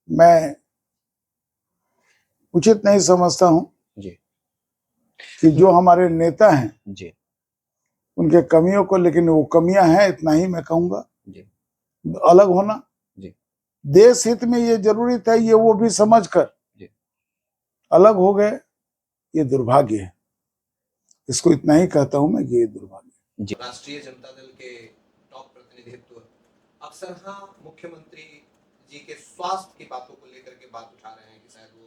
मैं उचित नहीं समझता हूं जी कि जो हमारे नेता हैं जी उनके कमियों को, लेकिन वो कमियां हैं, इतना ही मैं कहूंगा। जी अलग होना जी देश हित में ये जरूरी था, ये वो भी समझकर जी अलग हो गए, ये दुर्भाग्य है। इसको इतना ही कहता हूं मैं कि ये दुर्भाग्य है। जी। राष्ट्रीय जनता दल के टॉप प्रतिनिधित्व अक्सर हाँ मुख्यमंत्री जी के स्वास्थ्य की बातों को लेकर के बात उठा रहे हैं कि शायद वो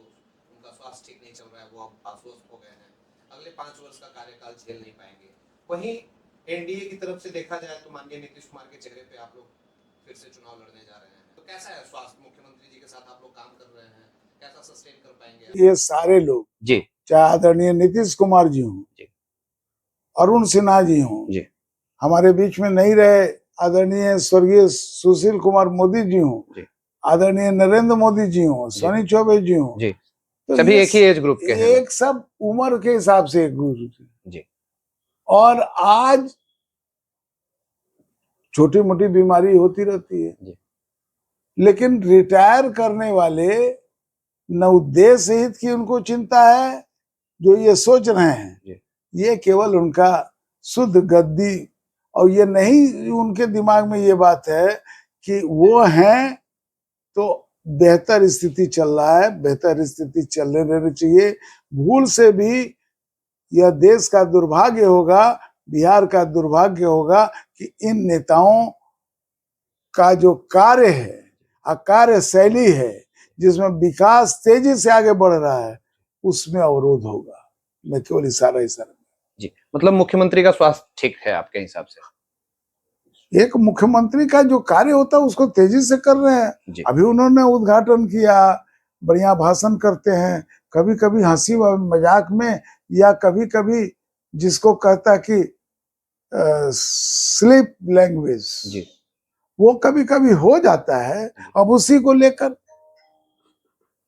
उनका स्वास्थ्य ठीक नहीं चल रहा है, वो अब अस्वस्थ हो गए हैं, अगले 5 वर्ष का कार्यकाल झेल नहीं पाएंगे। वहीं एनडीए की तरफ से देखा जाए तो माननीय नीतीश कुमार के चेहरे पे आप लोग फिर से चुनाव लड़ने जा रहे हैं, तो कैसा है स्वास्थ्य? मुख्यमंत्री जी के साथ आप लोग काम कर रहे हैं, कैसा सस्टेन कर पाएंगे? ये सारे लोग, जी चाहे आदरणीय नीतीश कुमार जी हों, जी अरुण सिन्हा जी हों, जी हमारे बीच में नहीं रहे आदरणीय स्वर्गीय सुशील कुमार मोदी जी हों, जी आदरणीय नरेंद्र मोदी जी हों, सोनी चौबे जी हों, जी तो सभी ये एक ही एज ग्रुप के हैं। एक सब उम्र के हिसाब से एक ग्रुप। जी और आज छोटी मोटी बीमारी होती रहती है, जी लेकिन रिटायर करने वाले न उद्देश्य हित की उनको चिंता है, जो ये सोच रहे हैं जी ये केवल उनका शुद्ध गद्दी, और ये नहीं उनके दिमाग में ये बात है कि वो हैं तो बेहतर स्थिति चल रहा है, बेहतर स्थिति चलने देनी चाहिए। भूल से भी यह देश का दुर्भाग्य होगा, बिहार का दुर्भाग्य होगा कि इन नेताओं का जो कार्य है, कार्य शैली है, जिसमें विकास तेजी से आगे बढ़ रहा है, उसमें अवरोध होगा। मैं केवल इशारा जी, मतलब मुख्यमंत्री का स्वास्थ्य ठीक है आपके हिसाब से? एक मुख्यमंत्री का जो कार्य होता है उसको तेजी से कर रहे हैं। जी अभी उन्होंने उद्घाटन किया, बढ़िया भाषण करते हैं, कभी कभी हंसी मजाक में, या कभी कभी जिसको कहता कि स्लिप लैंग्वेज, जी वो कभी कभी हो जाता है। अब उसी को लेकर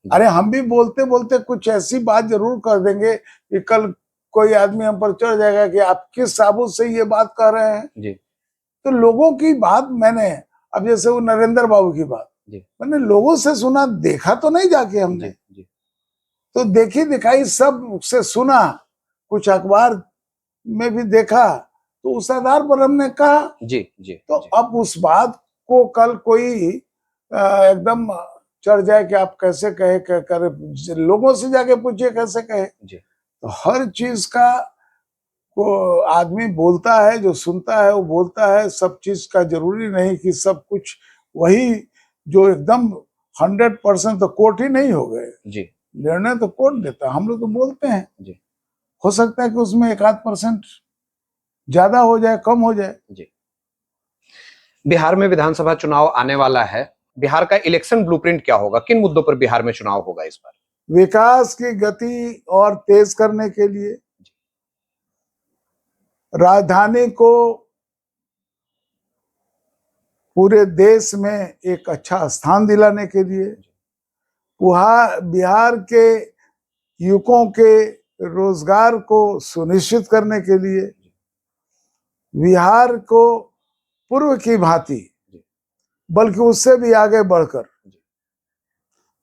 अरे हम भी बोलते बोलते कुछ ऐसी बात जरूर कर देंगे कि कल कोई आदमी हम पर चढ़ जाएगा कि आप किस साबुत से ये बात कर रहे हैं। जी तो लोगों की बात मैंने, अब जैसे वो नरेंद्र बाबू की बात जी मैंने लोगों से सुना, देखा तो नहीं जाके हमने, जी जी तो देखी दिखाई सब से सुना, कुछ अखबार में भी देखा, तो उस आधार पर हमने कहा। जी जी तो जी अब उस बात को कल कोई एकदम चढ़ जाए कि आप कैसे कहे, करे, लोगों से जाके पूछिए कैसे कहे। जी तो हर चीज का को आदमी बोलता है, जो सुनता है वो बोलता है, सब चीज का जरूरी नहीं कि सब कुछ वही जो एकदम 100% तो कोर्ट ही नहीं हो गए, जी निर्णय तो कोर्ट देता है, हम लोग तो बोलते हैं। जी हो सकता है कि उसमें 1-8% ज्यादा हो जाए, कम हो जाए। जी। बिहार में विधानसभा चुनाव आने वाला है, बिहार का इलेक्शन ब्लूप्रिंट क्या होगा? किन मुद्दों पर बिहार में चुनाव होगा इस बार? विकास की गति और तेज करने के लिए, राजधानी को पूरे देश में एक अच्छा स्थान दिलाने के लिए, वहाँ बिहार के युवकों के रोजगार को सुनिश्चित करने के लिए बिहार को पूर्व की भांति बल्कि उससे भी आगे बढ़कर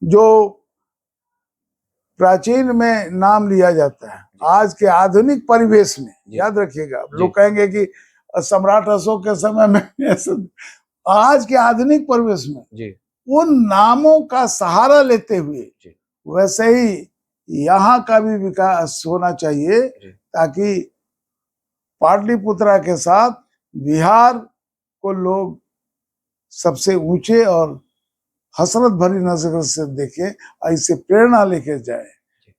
जो प्राचीन में नाम लिया जाता है आज के आधुनिक परिवेश में, याद रखिएगा, लोग कहेंगे कि सम्राट अशोक के समय में आज के आधुनिक परिवेश में उन नामों का सहारा लेते हुए वैसे ही यहाँ का भी विकास होना चाहिए ताकि पाटलिपुत्रा के साथ बिहार को लोग सबसे ऊंचे और हसरत भरी नजर से देखें, ऐसे प्रेरणा लेके जाए,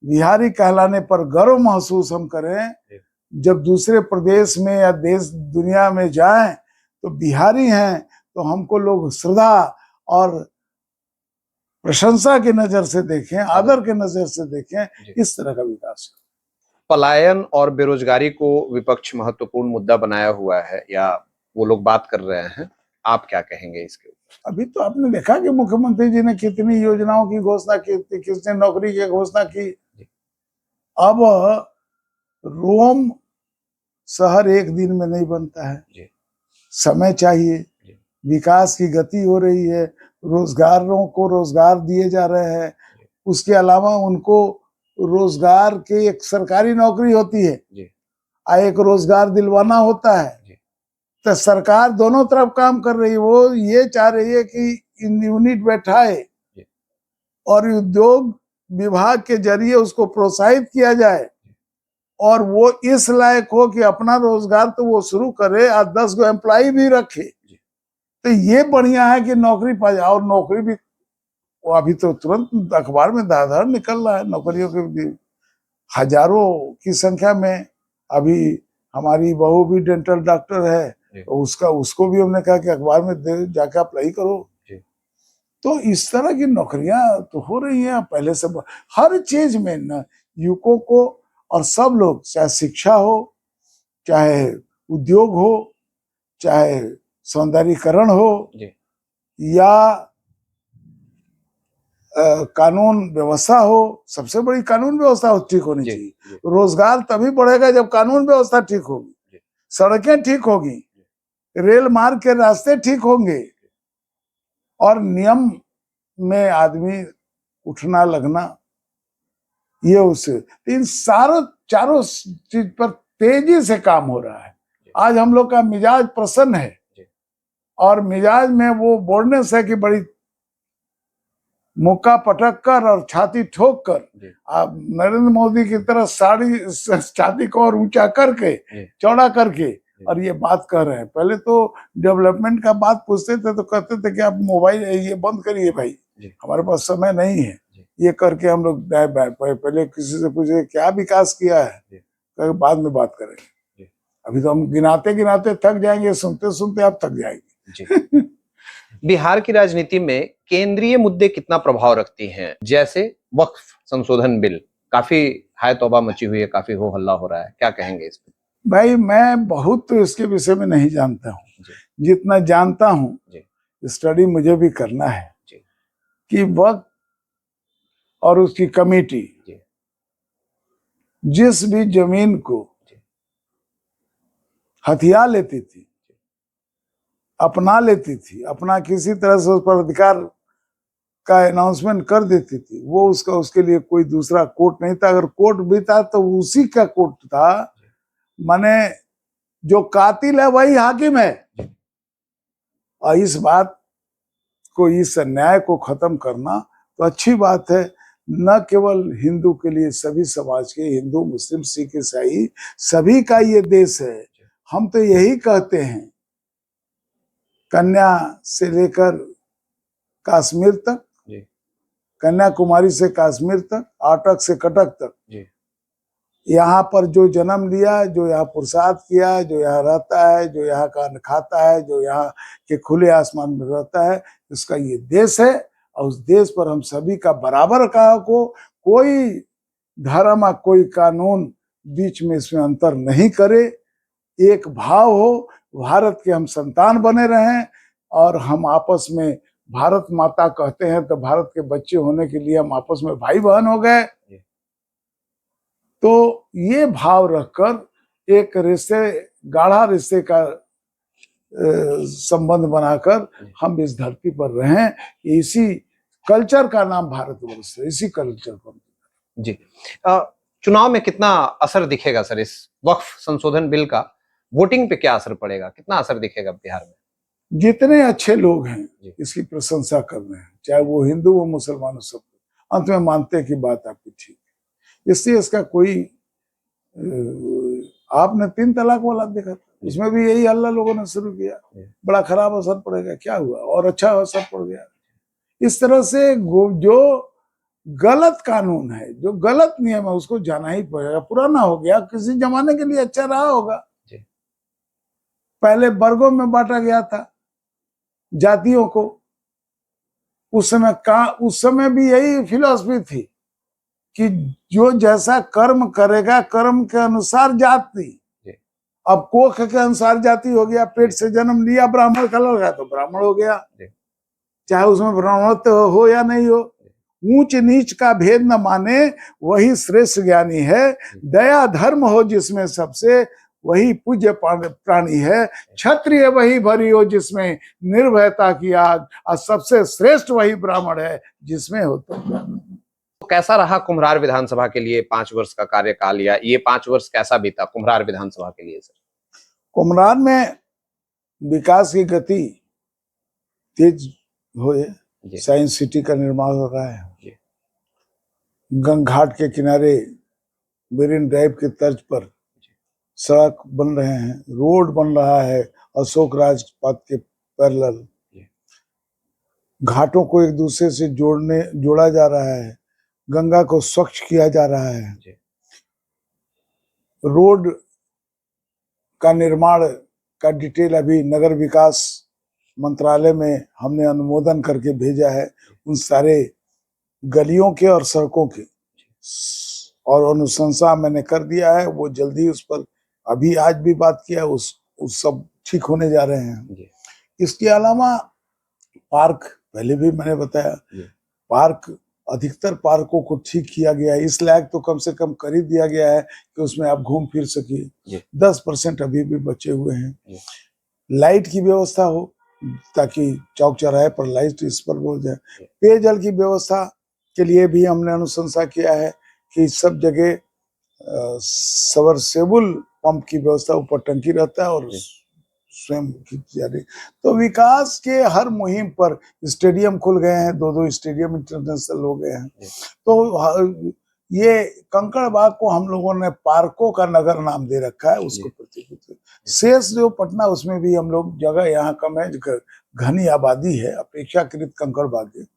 बिहारी कहलाने पर गर्व महसूस हम करें। जब दूसरे प्रदेश में या देश दुनिया में जाएं तो बिहारी हैं तो हमको लोग श्रद्धा और प्रशंसा की नजर से देखें, आदर के नजर से देखें। इस तरह का विकास। पलायन और बेरोजगारी को विपक्ष महत्वपूर्ण मुद्दा बनाया हुआ है या वो लोग बात कर रहे हैं, आप क्या कहेंगे इसके ऊपर? अभी तो आपने देखा कि मुख्यमंत्री जी ने कितनी योजनाओं की घोषणा की, किसने नौकरी की घोषणा की। अब रोम शहर एक दिन में नहीं बनता है, समय चाहिए, विकास की गति हो रही है, रोजगारों को रोजगार दिए जा रहे हैं, उसके अलावा उनको रोजगार के एक सरकारी नौकरी होती है और एक रोजगार दिलवाना होता है। तो सरकार दोनों तरफ काम कर रही है। वो ये चाह रही है कि इन यूनिट बैठाए और उद्योग विभाग के जरिए उसको प्रोत्साहित किया जाए और वो इस लायक हो कि अपना रोजगार तो वो शुरू करे और 10 गो एम्प्लॉय भी रखे। तो ये बढ़िया है कि नौकरी पा जाए। और नौकरी भी वो अभी तो तुरंत अखबार में दाधार निकल रहा है, नौकरियों के हजारों की संख्या में। अभी हमारी बहू भी डेंटल डॉक्टर है तो उसको भी हमने कहा कि अखबार में जाके अप्लाई करो। तो इस तरह की नौकरियां तो हो रही हैं पहले से। हर चीज में न युवकों को और सब लोग, चाहे शिक्षा हो, चाहे उद्योग हो, चाहे सौंदर्यीकरण हो या कानून व्यवस्था हो, सबसे बड़ी कानून व्यवस्था ठीक होनी चाहिए। रोजगार तभी बढ़ेगा जब कानून व्यवस्था ठीक होगी, सड़कें ठीक होगी, रेल मार्ग के रास्ते ठीक होंगे और नियम में आदमी उठना लगना ये उससे। इन चारों चीज पर तेजी से काम हो रहा है। आज हम लोग का मिजाज प्रसन्न है और मिजाज में वो बोल्डनेस है कि बड़ी मुक्का पटक कर और छाती ठोक कर आप नरेंद्र मोदी की तरह छाती को और ऊंचा करके, चौड़ा करके और ये बात कर रहे हैं। पहले तो डेवलपमेंट का बात पूछते थे तो कहते थे कि आप मोबाइल ये बंद करिए भाई, हमारे पास समय नहीं है। ये करके हम लोग पहले किसी से पूछे क्या विकास किया है, तो बाद में बात करेंगे। अभी तो हम गिनाते गिनाते थक जाएंगे, सुनते सुनते आप थक जाएंगे। बिहार की राजनीति में केंद्रीय मुद्दे कितना प्रभाव रखती हैं? जैसे वक्फ संशोधन बिल, काफी हाय तौबा मची हुई है, काफी हो हल्ला हो रहा है, क्या कहेंगे इस पे? भाई मैं बहुत तो इसके विषय में नहीं जानता हूँ, जितना जानता हूँ स्टडी मुझे भी करना है कि वक्फ और उसकी कमेटी जिस भी जमीन को हथिया लेती थी, अपना लेती थी, अपना किसी तरह से उस पर अधिकार का अनाउंसमेंट कर देती थी, वो उसके लिए कोई दूसरा कोर्ट नहीं था। अगर कोर्ट भी था तो उसी का कोर्ट था। माने जो कातिल है वही हाकिम है। और इस बात को, इस अन्याय को खत्म करना तो अच्छी बात है, न केवल हिंदू के लिए, सभी समाज के, हिंदू मुस्लिम सिख ईसाई सभी का ये देश है। हम तो यही कहते हैं, कन्या से लेकर कश्मीर तक, कन्याकुमारी से कश्मीर तक, आटक से कटक तक, यहाँ पर जो जन्म लिया, जो यहाँ पुरुषार्थ किया, जो यहाँ रहता है, जो यहाँ का अन्न खाता है, जो यहाँ के खुले आसमान में रहता है, उसका ये देश है। और उस देश पर हम सभी का बराबर का को, कोई धर्म, कोई कानून बीच में इसमें अंतर नहीं करे। एक भाव हो, भारत के हम संतान बने रहें और हम आपस में, भारत माता कहते हैं तो भारत के बच्चे होने के लिए हम आपस में भाई बहन हो गए। तो ये भाव रखकर एक रिश्ते, गाढ़ा रिश्ते का संबंध बनाकर हम इस धरती पर रहें। इसी कल्चर का नाम भारतवर्ष है, इसी कल्चर पर। जी। चुनाव में कितना असर दिखेगा सर इस वक्फ संशोधन बिल का? वोटिंग पे क्या असर पड़ेगा, कितना असर दिखेगा बिहार में? जितने अच्छे लोग हैं इसकी प्रशंसा कर रहे हैं, चाहे वो हिंदू हो मुसलमान हो, सब अंत में मानते हैं कि बात आपकी ठीक है। इससे इसका कोई आपने 3 तलाक वाला देखा था, उसमें भी यही हल्ला लोगों ने शुरू किया, बड़ा खराब असर पड़ेगा, क्या हुआ, और अच्छा असर पड़ गया। इस तरह से जो गलत कानून है, जो गलत नियम है, उसको जाना ही पड़ेगा। पुराना हो गया, किसी जमाने के लिए अच्छा रहा होगा। पहले वर्गों में बांटा गया था जातियों को, उस समय भी यही फिलॉसफी थी कि जो जैसा कर्म करेगा कर्म के अनुसार जाति। अब कोख के अनुसार जाति हो गया, पेट से जन्म लिया, ब्राह्मण का लड़का तो ब्राह्मण हो गया, चाहे उसमें ब्राह्मणत्व हो या नहीं हो। ऊंच नीच का भेद न माने वही श्रेष्ठ ज्ञानी है, दया धर्म हो जिसमें सबसे वही पूज्य प्राणी है, क्षत्रिय वही भरी हो जिसमें निर्भयता की आग, और सबसे श्रेष्ठ वही ब्राह्मण है जिसमें हो तो कैसा रहा कुम्हरार विधानसभा के लिए 5 वर्ष का कार्यकाल, या ये 5 वर्ष कैसा बीता कुम्हरार विधानसभा के लिए सर? कुम्हरार में विकास की गति तेज हुए, साइंस सिटी का निर्माण हो रहा है, गंगा घाट के किनारे मेरीन ड्राइव के तर्ज पर सड़क बन रहे हैं, रोड बन रहा है अशोक राजपथ के पैरेलल, घाटों को एक दूसरे से जोड़ा जा रहा है, गंगा को स्वच्छ किया जा रहा है, रोड का निर्माण का डिटेल अभी नगर विकास मंत्रालय में हमने अनुमोदन करके भेजा है। उन सारे गलियों के और सड़कों के और अनुशंसा मैंने कर दिया है, वो जल्दी उस पर अभी आज भी बात किया, उस सब ठीक होने जा रहे हैं। इसके अलावा पार्क, पहले भी मैंने बताया, पार्क अधिकतर पार्कों को ठीक किया गया है, इस लायक तो कम से कम कर ही दिया गया है कि उसमें आप घूम फिर सकिए। 10% अभी भी बचे हुए हैं। लाइट की व्यवस्था हो ताकि चौक चौराहे पर लाइट इस पर बोल जाए। पेयजल की व्यवस्था के लिए भी हमने अनुशंसा किया है कि सब जगह सबमर्सिबल पंप की व्यवस्था, ऊपर टंकी रहता है और स्वयं की जारी। तो विकास के हर मुहिम पर स्टेडियम खुल गए हैं, 2 स्टेडियम इंटरनेशनल हो गए हैं। तो ये कंकड़बाग को हम लोगों ने पार्कों का नगर नाम दे रखा है, उसको प्रतीक। शेष जो पटना, उसमें भी हम लोग, जगह यहाँ कम है, घनी आबादी है अपेक्षाकृत कंकड़बाग की,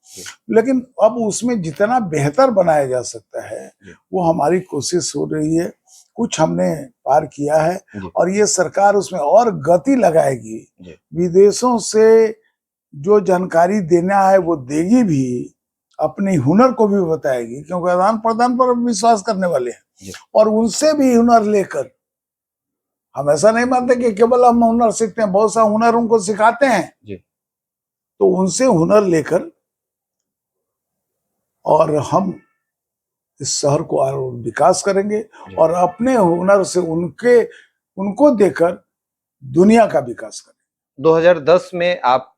लेकिन अब उसमें जितना बेहतर बनाया जा सकता है वो हमारी कोशिश हो रही है। कुछ हमने पार किया है और ये सरकार उसमें और गति लगाएगी। विदेशों से जो जानकारी देना है वो देगी भी, अपनी हुनर को भी बताएगी, क्योंकि आदान प्रदान पर विश्वास करने वाले हैं। और उनसे भी हुनर लेकर, हम ऐसा नहीं मानते कि केवल हम हुनर सीखते हैं, बहुत सा हुनर उनको सिखाते हैं। तो उनसे हुनर लेकर और हम इस शहर को और विकास करेंगे और अपने हुनर से उनको देकर दुनिया का विकास करेंगे। 2010 में आप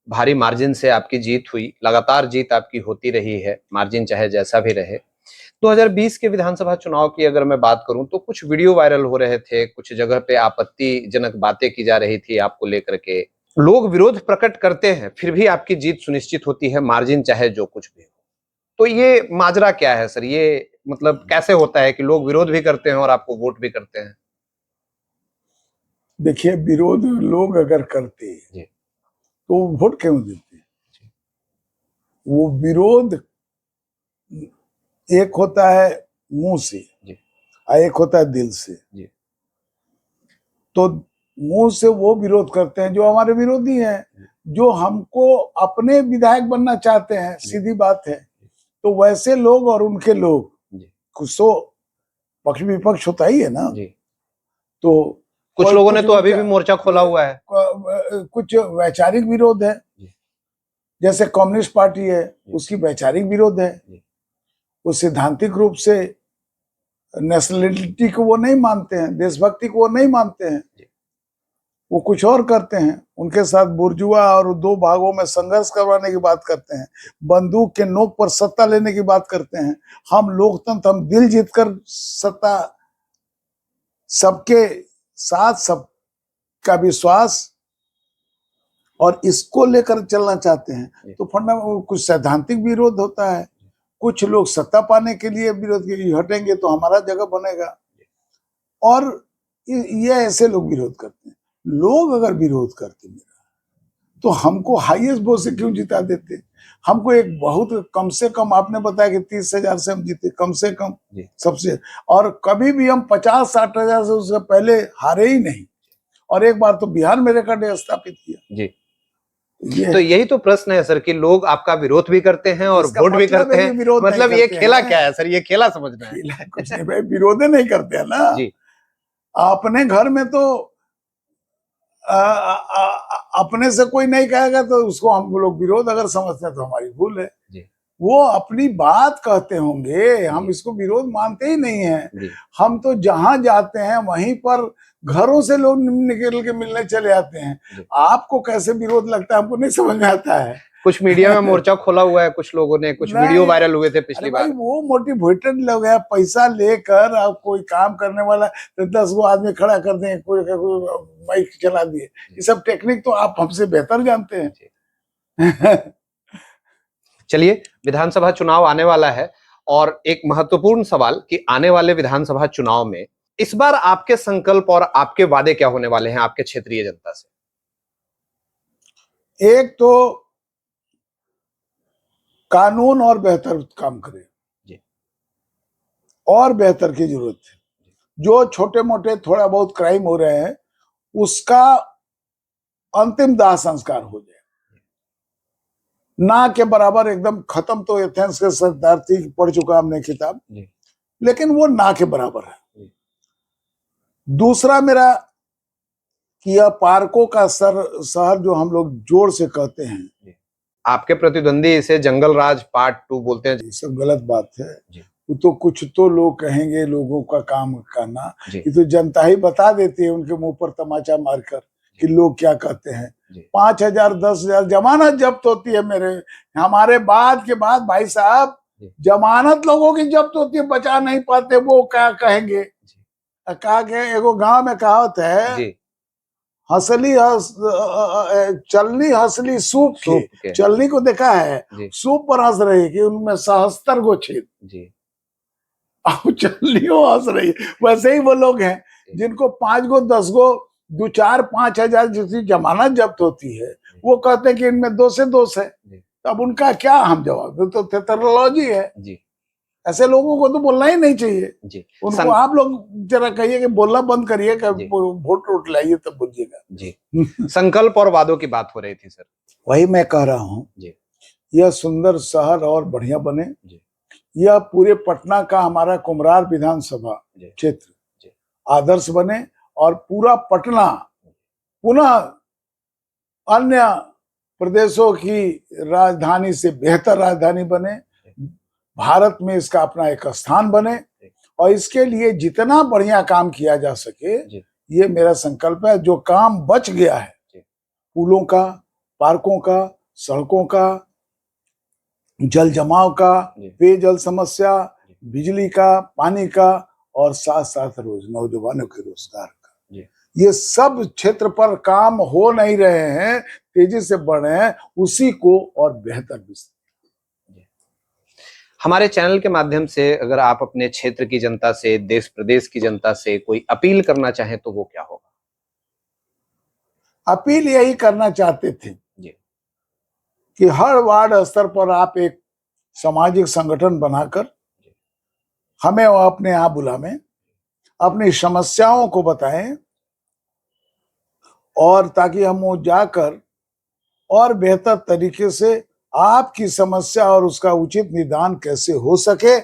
भारी मार्जिन से आपकी जीत हुई, लगातार जीत आपकी होती रही है, मार्जिन चाहे जैसा भी रहे। 2020 के विधानसभा चुनाव की अगर मैं बात करूं तो कुछ वीडियो वायरल हो रहे थे, कुछ जगह पे आपत्तिजनक बातें की जा रही थी आपको लेकर के। लोग विरोध प्रकट करते हैं, फिर भी आपकी जीत सुनिश्चित होती है, मार्जिन चाहे जो कुछ भी हो। तो ये माजरा क्या है सर? ये मतलब कैसे होता है कि लोग विरोध भी करते हैं और आपको वोट भी करते हैं? देखिए, विरोध लोग अगर करते हैं तो वोट क्यों देते हैं? वो विरोध एक होता है मुंह से और एक होता है दिल से। तो मुंह से वो विरोध करते हैं जो हमारे विरोधी हैं, जो हमको अपने विधायक बनना चाहते हैं, सीधी बात है। तो वैसे लोग और उनके लोग, कुछ तो पक्ष विपक्ष होता ही है ना। तो कुछ लोगों ने तो अभी भी मोर्चा खोला हुआ है। कुछ वैचारिक विरोध है, जैसे कम्युनिस्ट पार्टी है, उसकी वैचारिक विरोध है, वो सिद्धांतिक रूप से नेशनलिटी को वो नहीं मानते हैं, देशभक्ति को वो नहीं मानते हैं, वो कुछ और करते हैं। उनके साथ बुर्जुआ और दो भागों में संघर्ष करवाने की बात करते हैं, बंदूक के नोक पर सत्ता लेने की बात करते हैं। हम लोकतंत्र, हम दिल जीतकर सत्ता, सबके साथ सबका विश्वास और इसको लेकर चलना चाहते हैं। तो फंडामेंटल कुछ सैद्धांतिक विरोध होता है, कुछ लोग सत्ता पाने के लिए विरोध के हटेंगे तो हमारा जगह बनेगा, और ये ऐसे लोग विरोध करते हैं। लोग अगर विरोध करते मेरा तो हमको हाईएस्ट वोट से क्यों जिता देते? हमको एक बहुत कम से कम, आपने बताया कि 30,000 से हम जीते, कम से कम सबसे, और कभी भी हम 50-60 हजार से उससे पहले हारे ही नहीं। और एक बार तो बिहार में रिकॉर्ड स्थापित किया जी। तो यही तो प्रश्न है सर कि लोग आपका विरोध भी करते हैं और वोट भी करते हैं। मतलब ये खेला क्या है सर? ये खेला समझना है। कुछ नहीं भाई, विरोध नहीं करते हैं ना जी। अपने घर में तो अपने से कोई नहीं कहेगा तो उसको हम लोग विरोध अगर समझते हैं तो हमारी भूल है जी। वो अपनी बात कहते होंगे, हम इसको विरोध मानते ही नहीं है। हम तो जहां जाते हैं वहीं पर घरों से लोग निकल के मिलने चले आते हैं। आपको कैसे विरोध लगता है हमको नहीं समझ में आता है। कुछ मीडिया में मोर्चा खोला हुआ है कुछ लोगों ने, कुछ वीडियो वायरल हुए थे पिछली बार। वो मोटिवेटेड लोग हैं, पैसा लेकर आप कोई काम करने वाला तो 10 गो आदमी खड़ा कर देंगे, कोई माइक चला दिए। ये सब टेक्निक तो आप हमसे बेहतर जानते हैं। चलिए, विधानसभा चुनाव आने वाला है और एक महत्वपूर्ण सवाल कि आने वाले विधानसभा चुनाव में इस बार आपके संकल्प और आपके वादे क्या होने वाले हैं आपके क्षेत्रीय जनता से? एक तो कानून और बेहतर काम करे जी। और बेहतर की जरूरत है। जो छोटे मोटे थोड़ा बहुत क्राइम हो रहे हैं उसका अंतिम दाह संस्कार हो जाए, ना के बराबर एकदम खत्म। तो एथेंस के शरणार्थी पढ़ चुका हमने किताब, लेकिन वो ना के बराबर है। दूसरा मेरा कि यह पार्कों का शहर जो हम लोग जोर से कहते हैं, आपके प्रतिद्वंदी इसे जंगल राज पार्ट 2 बोलते हैं। ये सब गलत बात है। वो तो कुछ तो लोग कहेंगे, लोगों का काम करना, ये तो जनता ही बता देती है उनके मुंह पर तमाचा मारकर कि लोग क्या कहते हैं। 5,000 10,000 जमानत जब्त होती है मेरे हमारे बाद के बाद भाई साहब, जमानत लोगों की जब्त होती है, बचा नहीं पाते, वो क्या कहेंगे? कहा के एगो गांव में कहावत है, हंसली चलनी हंसली सूप के, चलनी को देखा है सूप पर हंस रही कि उनमें 77 गो छेद, अब चलनियों हंस रही है। वैसे ही वो लोग हैं जिनको 5 गो 10 गो 2 4 5 हजार जितनी जमानत जब्त होती है, वो कहते हैं कि इनमें दोष है, दोष है। तब उनका क्या हम जवाब? तो थेटरोलॉजी है जी। ऐसे लोगों को तो बोलना ही नहीं चाहिए जी। उनको आप लोग जरा कहिए कि बोलना बंद करिए, वोट वोट लाइए तब बोलिएगा जी। संकल्प और वादों की बात हो रही थी सर, वही मैं कह रहा हूँ। यह सुंदर शहर और बढ़िया बने, यह पूरे पटना का हमारा कुम्हरार विधानसभा क्षेत्र आदर्श बने और पूरा पटना पुनः अन्य प्रदेशों की राजधानी से बेहतर राजधानी बने, भारत में इसका अपना एक स्थान बने, और इसके लिए जितना बढ़िया काम किया जा सके ये मेरा संकल्प है। जो काम बच गया है, पुलों का, पार्कों का, सड़कों का, जल जमाव का, पेयजल समस्या, बिजली का, पानी का, और साथ साथ नौजवानों के रोजगार का, ये सब क्षेत्र पर काम हो नहीं रहे हैं, तेजी से बढ़ रहे हैं, उसी को और बेहतर विस्तार। हमारे चैनल के माध्यम से अगर आप अपने क्षेत्र की जनता से, देश प्रदेश की जनता से कोई अपील करना चाहें तो वो क्या होगा? अपील यही करना चाहते थे कि हर वार्ड स्तर पर आप एक सामाजिक संगठन बनाकर हमें अपने यहाँ बुलाएं, अपनी समस्याओं को बताएं, और ताकि हम वो जाकर और बेहतर तरीके से आपकी समस्या और उसका उचित निदान कैसे हो सके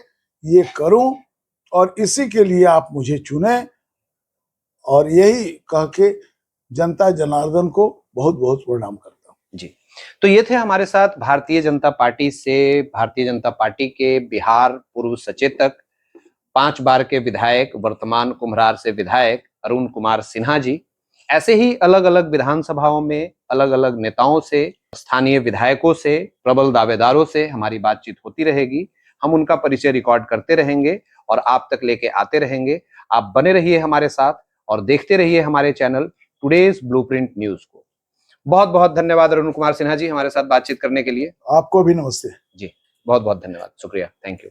ये करूं, और इसी के लिए आप मुझे चुने। और यही कह के जनता जनार्दन को बहुत बहुत प्रणाम करता हूं जी। तो ये थे हमारे साथ भारतीय जनता पार्टी से, भारतीय जनता पार्टी के बिहार पूर्व सचेतक 5 बार के विधायक, वर्तमान कुम्हरार से विधायक अरुण कुमार सिन्हा जी। ऐसे ही अलग अलग विधानसभाओं में अलग अलग नेताओं से, स्थानीय विधायकों से, प्रबल दावेदारों से हमारी बातचीत होती रहेगी। हम उनका परिचय रिकॉर्ड करते रहेंगे और आप तक लेके आते रहेंगे। आप बने रहिए हमारे साथ और देखते रहिए हमारे चैनल टुडेज ब्लूप्रिंट न्यूज को। बहुत बहुत धन्यवाद अरुण कुमार सिन्हा जी हमारे साथ बातचीत करने के लिए। आपको भी नमस्ते जी, बहुत बहुत धन्यवाद, शुक्रिया, थैंक यू।